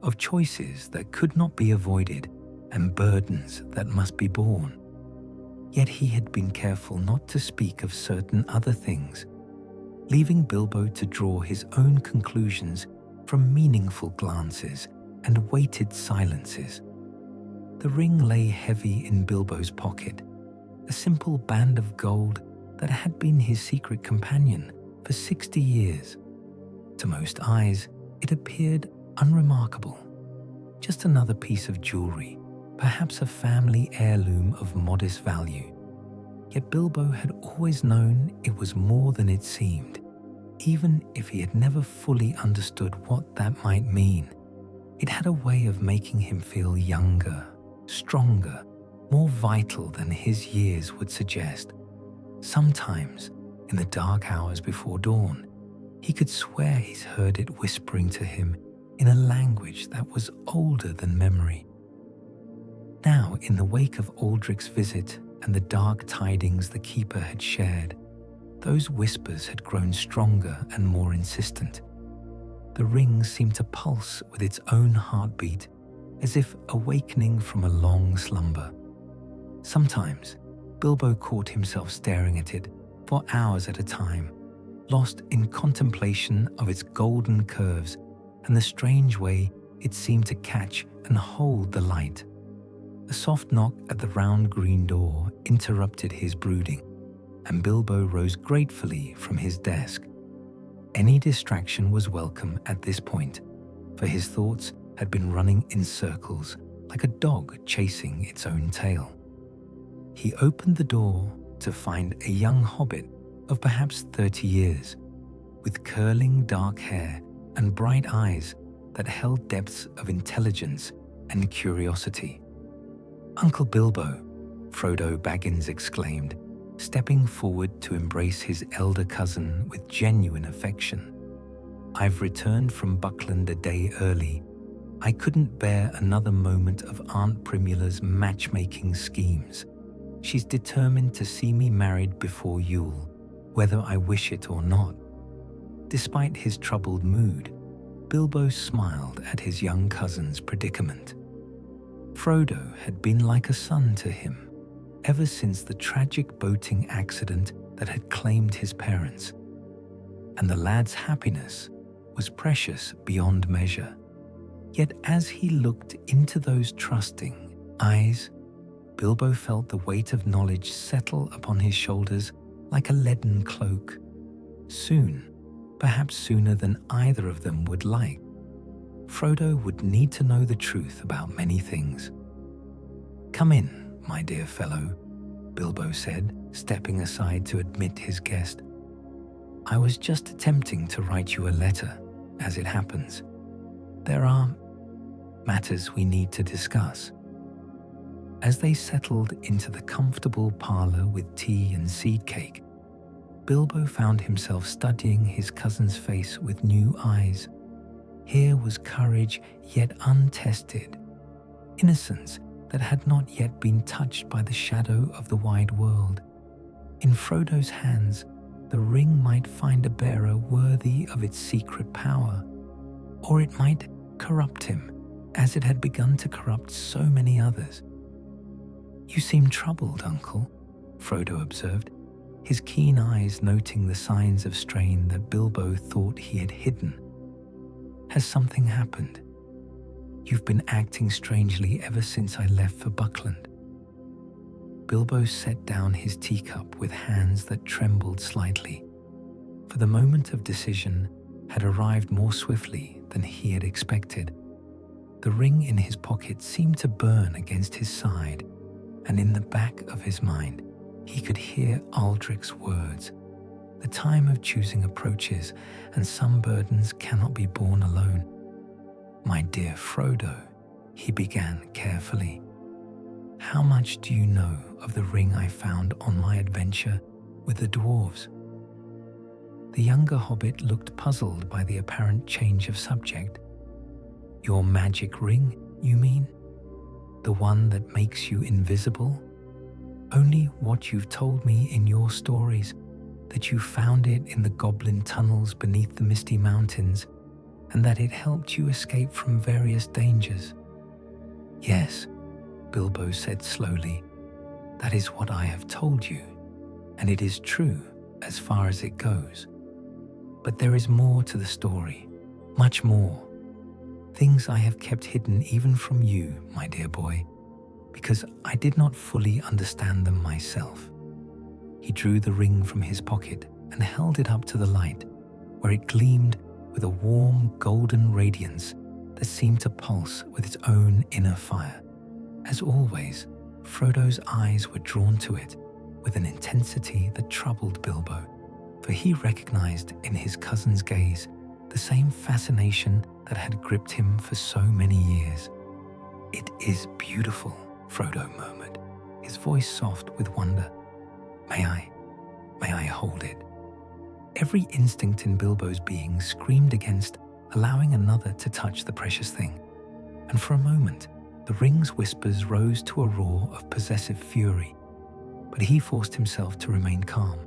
of choices that could not be avoided and burdens that must be borne. Yet he had been careful not to speak of certain other things, leaving Bilbo to draw his own conclusions from meaningful glances and weighted silences. The ring lay heavy in Bilbo's pocket, a simple band of gold that had been his secret companion for 60 years. To most eyes, it appeared unremarkable, just another piece of jewelry, perhaps a family heirloom of modest value. Yet Bilbo had always known it was more than it seemed, even if he had never fully understood what that might mean. It had a way of making him feel younger, stronger, more vital than his years would suggest. Sometimes, in the dark hours before dawn, he could swear he's heard it whispering to him in a language that was older than memory. Now, in the wake of Aldrich's visit and the dark tidings the keeper had shared, those whispers had grown stronger and more insistent. The ring seemed to pulse with its own heartbeat, as if awakening from a long slumber. Sometimes, Bilbo caught himself staring at it for hours at a time, lost in contemplation of its golden curves and the strange way it seemed to catch and hold the light. A soft knock at the round green door interrupted his brooding, and Bilbo rose gratefully from his desk. Any distraction was welcome at this point, for his thoughts had been running in circles like a dog chasing its own tail. He opened the door to find a young hobbit of perhaps 30 years, with curling dark hair and bright eyes that held depths of intelligence and curiosity. "Uncle Bilbo," Frodo Baggins exclaimed, stepping forward to embrace his elder cousin with genuine affection. "I've returned from Buckland a day early. I couldn't bear another moment of Aunt Primula's matchmaking schemes. She's determined to see me married before Yule, whether I wish it or not." Despite his troubled mood, Bilbo smiled at his young cousin's predicament. Frodo had been like a son to him ever since the tragic boating accident that had claimed his parents, and the lad's happiness was precious beyond measure. Yet as he looked into those trusting eyes, Bilbo felt the weight of knowledge settle upon his shoulders like a leaden cloak. Soon, perhaps sooner than either of them would like, Frodo would need to know the truth about many things. "Come in, my dear fellow," Bilbo said, stepping aside to admit his guest. "I was just attempting to write you a letter, as it happens. There are matters we need to discuss." As they settled into the comfortable parlor with tea and seed cake, Bilbo found himself studying his cousin's face with new eyes. Here was courage yet untested, innocence that had not yet been touched by the shadow of the wide world. In Frodo's hands, the ring might find a bearer worthy of its secret power, or it might corrupt him, as it had begun to corrupt so many others. "You seem troubled, Uncle," Frodo observed, his keen eyes noting the signs of strain that Bilbo thought he had hidden. "Has something happened? You've been acting strangely ever since I left for Buckland." Bilbo set down his teacup with hands that trembled slightly, for the moment of decision had arrived more swiftly than he had expected. The ring in his pocket seemed to burn against his side, and in the back of his mind, he could hear Aldrich's words. "The time of choosing approaches, and some burdens cannot be borne alone." "My dear Frodo," he began carefully, "how much do you know of the ring I found on my adventure with the dwarves?" The younger hobbit looked puzzled by the apparent change of subject. "Your magic ring, you mean? The one that makes you invisible? Only what you've told me in your stories, that you found it in the goblin tunnels beneath the misty mountains, and that it helped you escape from various dangers." "Yes," Bilbo said slowly, "that is what I have told you, and it is true as far as it goes. But there is more to the story, much more. Things I have kept hidden even from you, my dear boy, because I did not fully understand them myself." He drew the ring from his pocket and held it up to the light, where it gleamed with a warm golden radiance that seemed to pulse with its own inner fire. As always, Frodo's eyes were drawn to it with an intensity that troubled Bilbo, for he recognized in his cousin's gaze the same fascination that had gripped him for so many years. "It is beautiful," Frodo murmured, his voice soft with wonder. May I hold it?" Every instinct in Bilbo's being screamed against allowing another to touch the precious thing, and for a moment, the ring's whispers rose to a roar of possessive fury. But he forced himself to remain calm,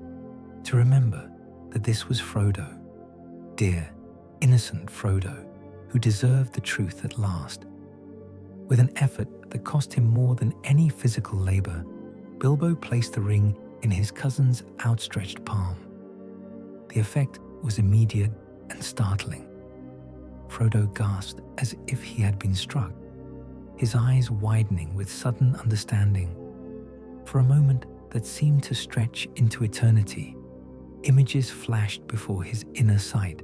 to remember that this was Frodo, dear, innocent Frodo, who deserved the truth at last. With an effort that cost him more than any physical labor, Bilbo placed the ring in his cousin's outstretched palm. The effect was immediate and startling. Frodo gasped as if he had been struck, his eyes widening with sudden understanding. For a moment that seemed to stretch into eternity, images flashed before his inner sight.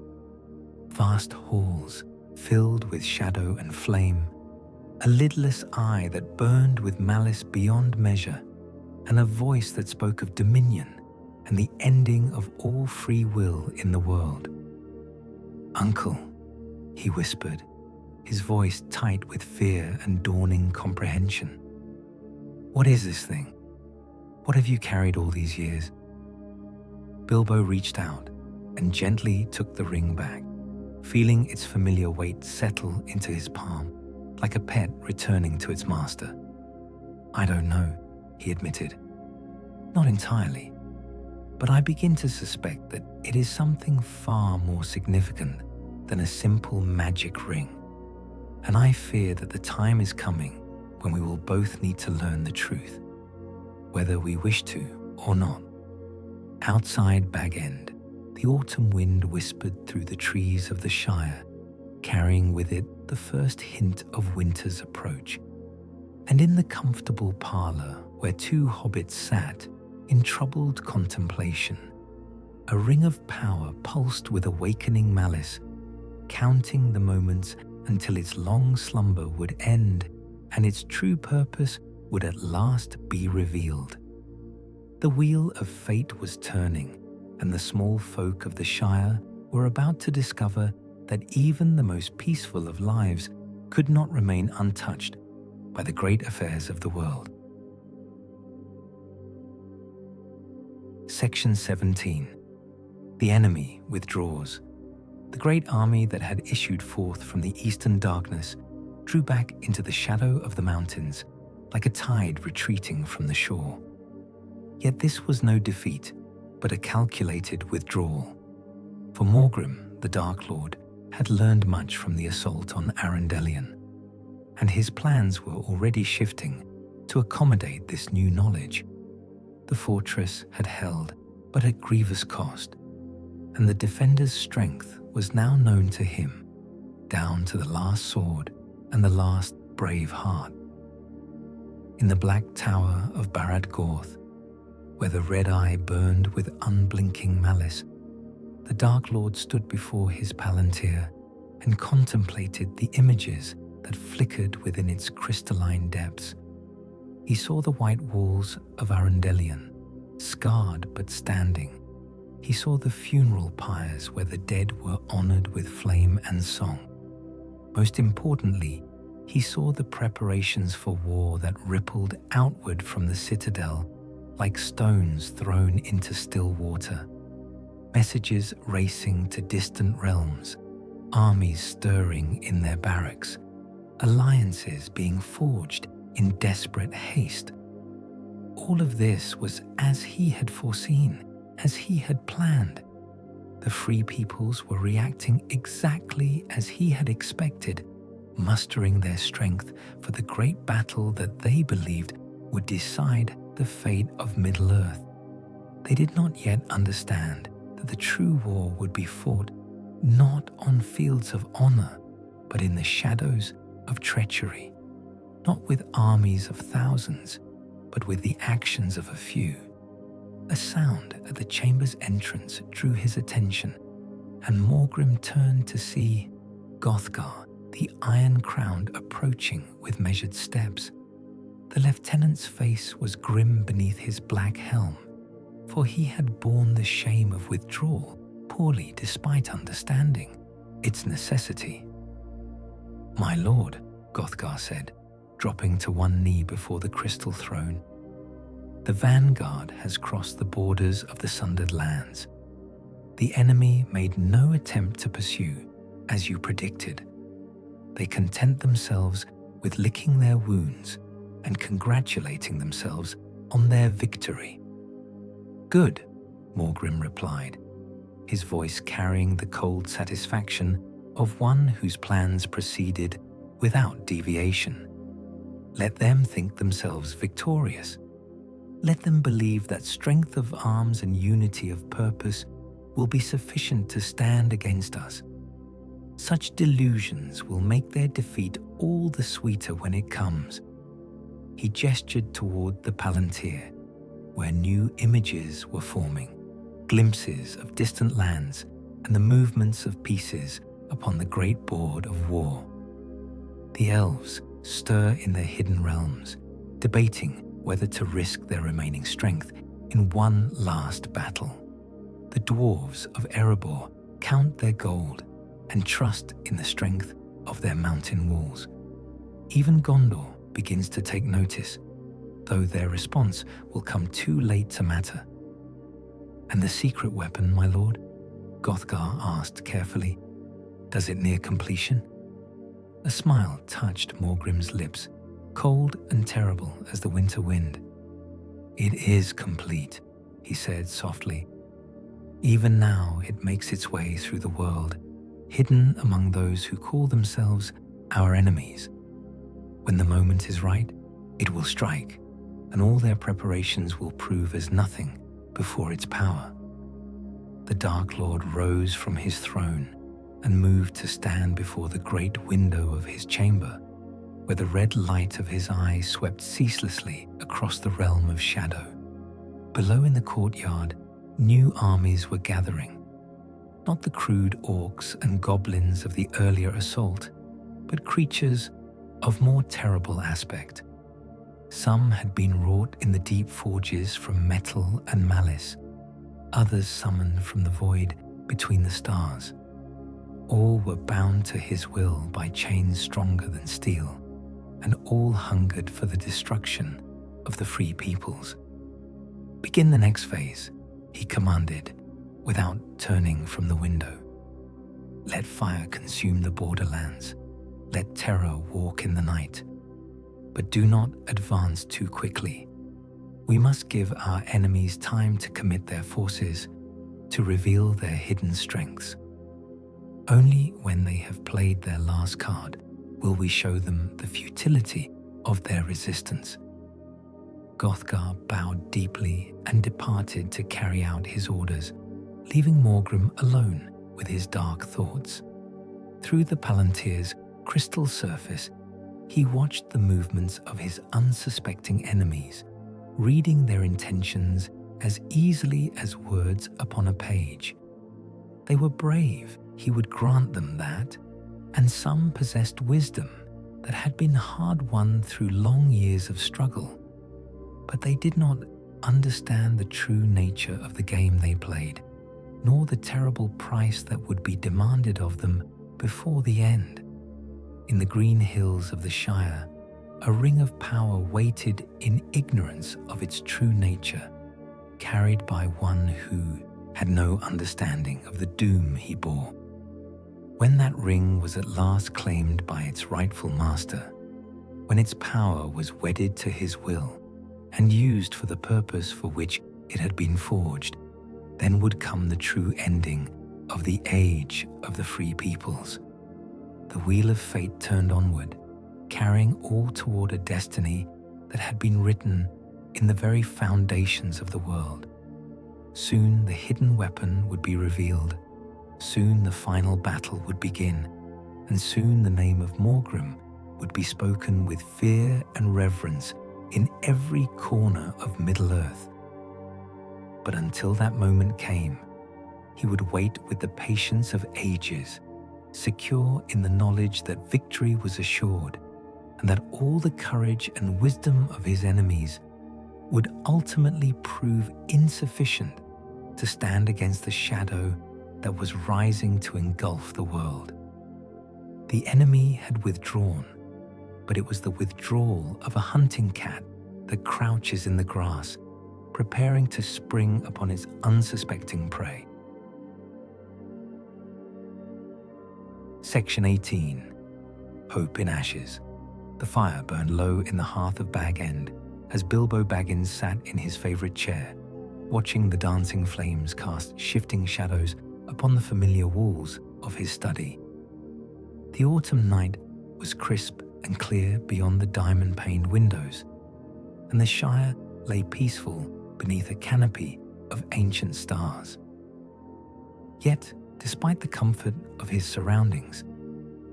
Vast halls filled with shadow and flame, a lidless eye that burned with malice beyond measure, and a voice that spoke of dominion and the ending of all free will in the world. "Uncle," he whispered, his voice tight with fear and dawning comprehension. What is this thing? What have you carried all these years?" Bilbo reached out and gently took the ring back, feeling its familiar weight settle into his palm, like a pet returning to its master. "I don't know," he admitted. "Not entirely, but I begin to suspect that it is something far more significant than a simple magic ring. And I fear that the time is coming when we will both need to learn the truth, whether we wish to or not." Outside Bag End, the autumn wind whispered through the trees of the Shire, carrying with it the first hint of winter's approach. And in the comfortable parlour where two hobbits sat in troubled contemplation, a ring of power pulsed with awakening malice, counting the moments until its long slumber would end and its true purpose would at last be revealed. The wheel of fate was turning, and the small folk of the Shire were about to discover that even the most peaceful of lives could not remain untouched by the great affairs of the world. Section 17. The enemy withdraws. The great army that had issued forth from the eastern darkness drew back into the shadow of the mountains like a tide retreating from the shore. Yet this was no defeat, but a calculated withdrawal. For Morgrim, the Dark Lord, had learned much from the assault on Arundelian, and his plans were already shifting to accommodate this new knowledge. The fortress had held, but at grievous cost, and the defender's strength was now known to him, down to the last sword and the last brave heart. In the black tower of Barad Gorth, where the red eye burned with unblinking malice, the Dark Lord stood before his palantir and contemplated the images that flickered within its crystalline depths. He saw the white walls of Arundelian, scarred but standing. He saw the funeral pyres where the dead were honoured with flame and song. Most importantly, he saw the preparations for war that rippled outward from the citadel like stones thrown into still water. Messages racing to distant realms, armies stirring in their barracks, alliances being forged in desperate haste. All of this was as he had foreseen, as he had planned. The free peoples were reacting exactly as he had expected, mustering their strength for the great battle that they believed would decide the fate of Middle-earth. They did not yet understand that the true war would be fought not on fields of honor, but in the shadows of treachery, not with armies of thousands, but with the actions of a few. A sound at the chamber's entrance drew his attention, and Morgrim turned to see Gothgar, the Iron-Crowned, approaching with measured steps. The lieutenant's face was grim beneath his black helm, for he had borne the shame of withdrawal poorly despite understanding its necessity. "My lord," Gothgar said, dropping to one knee before the crystal throne, "the vanguard has crossed the borders of the Sundered Lands. The enemy made no attempt to pursue, as you predicted. They content themselves with licking their wounds and congratulating themselves on their victory." "Good," Morgrim replied, his voice carrying the cold satisfaction of one whose plans proceeded without deviation. "Let them think themselves victorious. Let them believe that strength of arms and unity of purpose will be sufficient to stand against us. Such delusions will make their defeat all the sweeter when it comes." He gestured toward the Palantir, where new images were forming, glimpses of distant lands and the movements of pieces upon the great board of war. The Elves stir in their hidden realms, debating whether to risk their remaining strength in one last battle. The dwarves of Erebor count their gold and trust in the strength of their mountain walls. Even Gondor begins to take notice. The though their response will come too late to matter. "And the secret weapon, my lord?" Gothgar asked carefully. "Does it near completion?" A smile touched Morgrim's lips, cold and terrible as the winter wind. "It is complete," he said softly. "Even now it makes its way through the world, hidden among those who call themselves our enemies. When the moment is right, it will strike, and all their preparations will prove as nothing before its power." The Dark Lord rose from his throne and moved to stand before the great window of his chamber, where the red light of his eye swept ceaselessly across the realm of shadow. Below in the courtyard, new armies were gathering. Not the crude orcs and goblins of the earlier assault, but creatures of more terrible aspect. Some had been wrought in the deep forges from metal and malice, others summoned from the void between the stars. All were bound to his will by chains stronger than steel, and all hungered for the destruction of the free peoples. "Begin the next phase," he commanded, without turning from the window. "Let fire consume the borderlands. Let terror walk in the night. But do not advance too quickly. We must give our enemies time to commit their forces, to reveal their hidden strengths. Only when they have played their last card will we show them the futility of their resistance." Gothgar bowed deeply and departed to carry out his orders, leaving Morgrim alone with his dark thoughts. Through the Palantir's crystal surface, he watched the movements of his unsuspecting enemies, reading their intentions as easily as words upon a page. They were brave, he would grant them that, and some possessed wisdom that had been hard-won through long years of struggle. But they did not understand the true nature of the game they played, nor the terrible price that would be demanded of them before the end. In the green hills of the Shire, a ring of power waited in ignorance of its true nature, carried by one who had no understanding of the doom he bore. When that ring was at last claimed by its rightful master, when its power was wedded to his will and used for the purpose for which it had been forged, then would come the true ending of the age of the free peoples. The wheel of fate turned onward, carrying all toward a destiny that had been written in the very foundations of the world. Soon the hidden weapon would be revealed, soon the final battle would begin, and soon the name of Morgrim would be spoken with fear and reverence in every corner of Middle-earth. But until that moment came, he would wait with the patience of ages, secure in the knowledge that victory was assured, and that all the courage and wisdom of his enemies would ultimately prove insufficient to stand against the shadow that was rising to engulf the world. The enemy had withdrawn, but it was the withdrawal of a hunting cat that crouches in the grass, preparing to spring upon its unsuspecting prey. Section 18. Hope in Ashes. The fire burned low in the hearth of Bag End as Bilbo Baggins sat in his favourite chair, watching the dancing flames cast shifting shadows upon the familiar walls of his study. The autumn night was crisp and clear beyond the diamond-paned windows, and the Shire lay peaceful beneath a canopy of ancient stars. Yet, despite the comfort of his surroundings,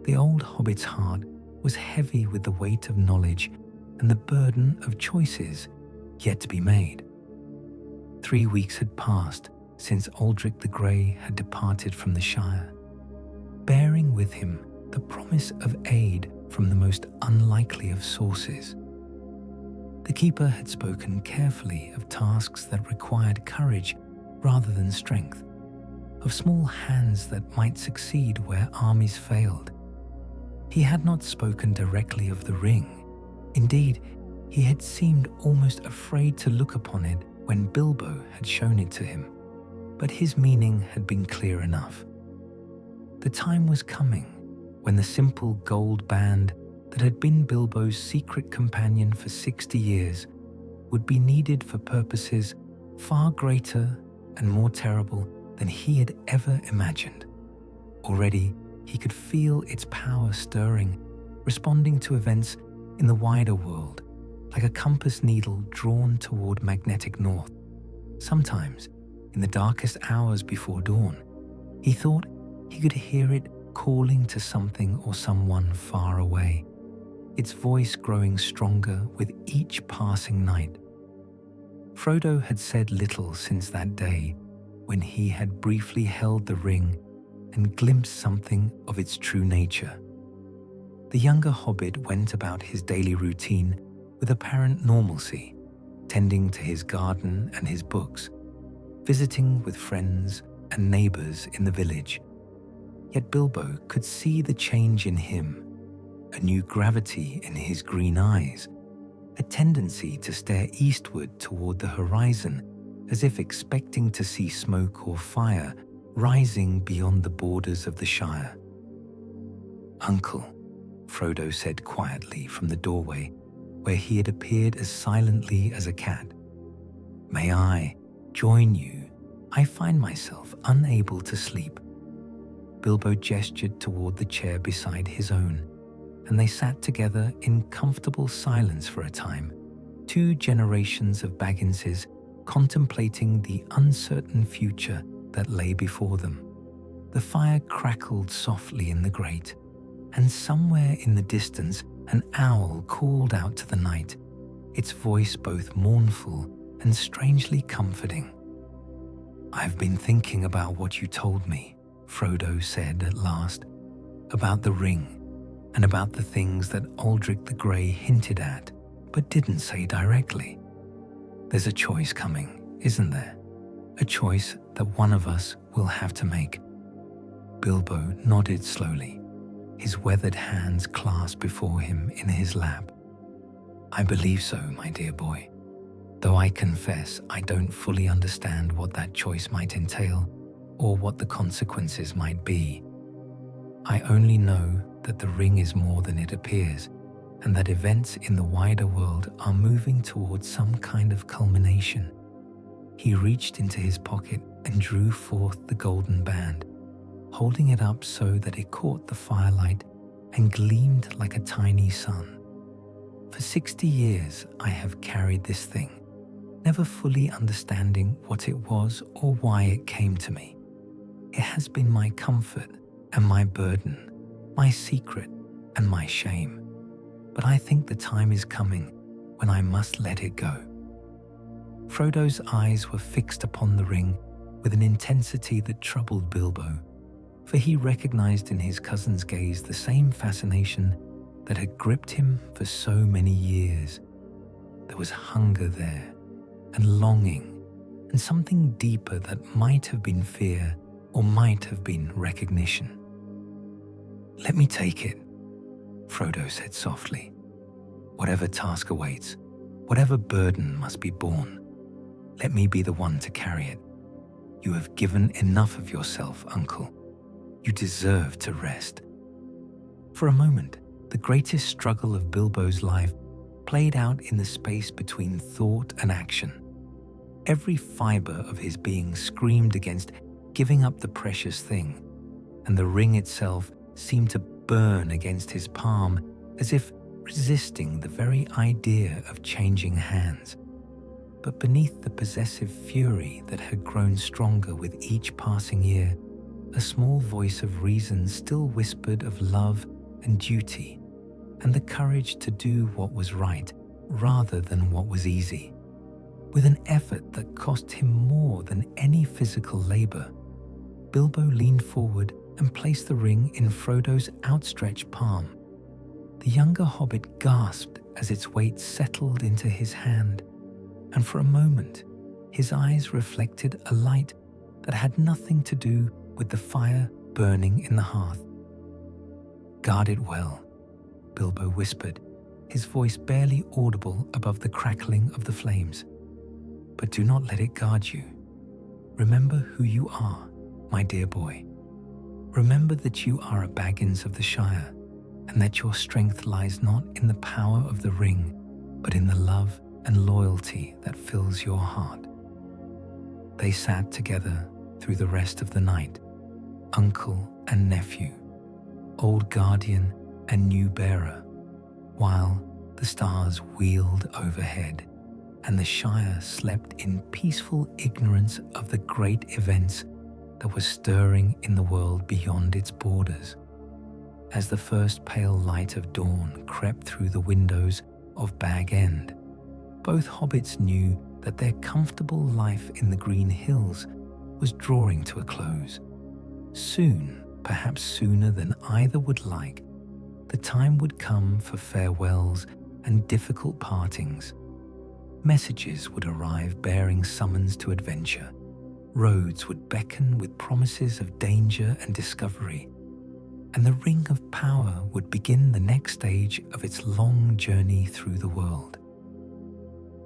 the old hobbit's heart was heavy with the weight of knowledge and the burden of choices yet to be made. 3 weeks had passed since Aldrich the Grey had departed from the Shire, bearing with him the promise of aid from the most unlikely of sources. The keeper had spoken carefully of tasks that required courage rather than strength, of small hands that might succeed where armies failed. He had not spoken directly of the ring. Indeed, He had seemed almost afraid to look upon it when Bilbo had shown it to him, but his meaning had been clear enough. The time was coming when the simple gold band that had been Bilbo's secret companion for 60 years would be needed for purposes far greater and more terrible than he had ever imagined. Already, he could feel its power stirring, responding to events in the wider world, like a compass needle drawn toward magnetic north. Sometimes, in the darkest hours before dawn, he thought he could hear it calling to something or someone far away, its voice growing stronger with each passing night. Frodo had said little since that day when he had briefly held the ring and glimpsed something of its true nature. The younger hobbit went about his daily routine with apparent normalcy, tending to his garden and his books, visiting with friends and neighbors in the village. Yet Bilbo could see the change in him, a new gravity in his green eyes, a tendency to stare eastward toward the horizon as if expecting to see smoke or fire rising beyond the borders of the Shire. "Uncle," Frodo said quietly from the doorway where he had appeared as silently as a cat. "May I join you? I find myself unable to sleep." Bilbo gestured toward the chair beside his own, and they sat together in comfortable silence for a time, two generations of Bagginses contemplating the uncertain future that lay before them. The fire crackled softly in the grate, and somewhere in the distance an owl called out to the night, its voice both mournful and strangely comforting. "I've been thinking about what you told me," Frodo said at last, "about the ring and about the things that Aldrich the Grey hinted at but didn't say directly. There's a choice coming, isn't there? A choice that one of us will have to make." Bilbo nodded slowly, his weathered hands clasped before him in his lap. "I believe so, my dear boy, though I confess I don't fully understand what that choice might entail or what the consequences might be. I only know that the ring is more than it appears, and that events in the wider world are moving towards some kind of culmination." He reached into his pocket and drew forth the golden band, holding it up so that it caught the firelight and gleamed like a tiny sun. "For 60 years I have carried this thing, never fully understanding what it was or why it came to me. It has been my comfort and my burden, my secret and my shame. But I think the time is coming when I must let it go." Frodo's eyes were fixed upon the ring with an intensity that troubled Bilbo, for he recognized in his cousin's gaze the same fascination that had gripped him for so many years. There was hunger there, and longing, and something deeper that might have been fear or might have been recognition. "Let me take it," Frodo said softly. "Whatever task awaits, whatever burden must be borne, let me be the one to carry it. You have given enough of yourself, Uncle. You deserve to rest." For a moment, the greatest struggle of Bilbo's life played out in the space between thought and action. Every fiber of his being screamed against giving up the precious thing, and the ring itself seemed to burn against his palm as if resisting the very idea of changing hands. But beneath the possessive fury that had grown stronger with each passing year, a small voice of reason still whispered of love and duty, and the courage to do what was right rather than what was easy. With an effort that cost him more than any physical labor, Bilbo leaned forward and placed the ring in Frodo's outstretched palm. The younger hobbit gasped as its weight settled into his hand, and for a moment, his eyes reflected a light that had nothing to do with the fire burning in the hearth. "Guard it well," Bilbo whispered, his voice barely audible above the crackling of the flames. But do not let it guard you. Remember who you are, my dear boy. Remember that you are a Baggins of the Shire, and that your strength lies not in the power of the ring, but in the love and loyalty that fills your heart. They sat together through the rest of the night, uncle and nephew, old guardian and new bearer, while the stars wheeled overhead and the Shire slept in peaceful ignorance of the great events that were stirring in the world beyond its borders. As the first pale light of dawn crept through the windows of Bag End, both hobbits knew that their comfortable life in the Green Hills was drawing to a close. Soon, perhaps sooner than either would like, the time would come for farewells and difficult partings. Messages would arrive bearing summons to adventure. Roads would beckon with promises of danger and discovery, and the Ring of Power would begin the next stage of its long journey through the world.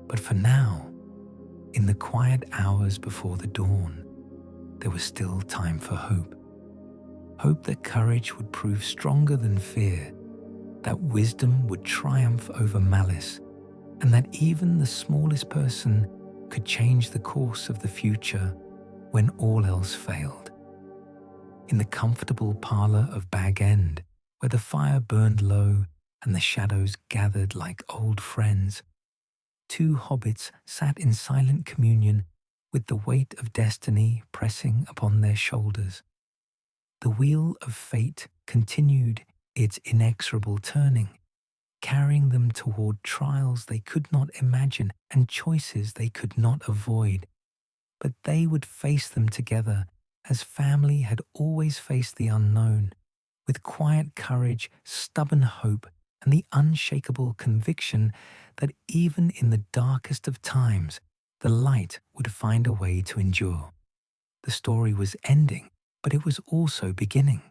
But for now, in the quiet hours before the dawn, there was still time for hope. Hope that courage would prove stronger than fear, that wisdom would triumph over malice, and that even the smallest person could change the course of the future when all else failed. In the comfortable parlour of Bag End, where the fire burned low and the shadows gathered like old friends, two hobbits sat in silent communion with the weight of destiny pressing upon their shoulders. The wheel of fate continued its inexorable turning, carrying them toward trials they could not imagine and choices they could not avoid. But they would face them together as family had always faced the unknown, with quiet courage, stubborn hope, and the unshakable conviction that even in the darkest of times, the light would find a way to endure. The story was ending, but it was also beginning.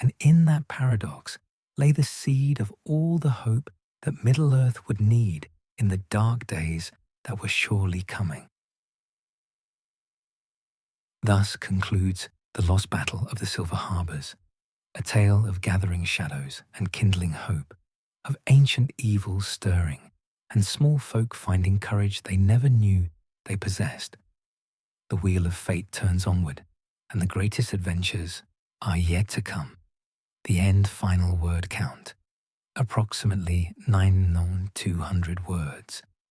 And in that paradox lay the seed of all the hope that Middle-earth would need in the dark days that were surely coming. Thus concludes The Lost Battle of the Silver Harbours, a tale of gathering shadows and kindling hope, of ancient evils stirring, and small folk finding courage they never knew they possessed. The wheel of fate turns onward, and the greatest adventures are yet to come. The end final word count, approximately 9,200 words.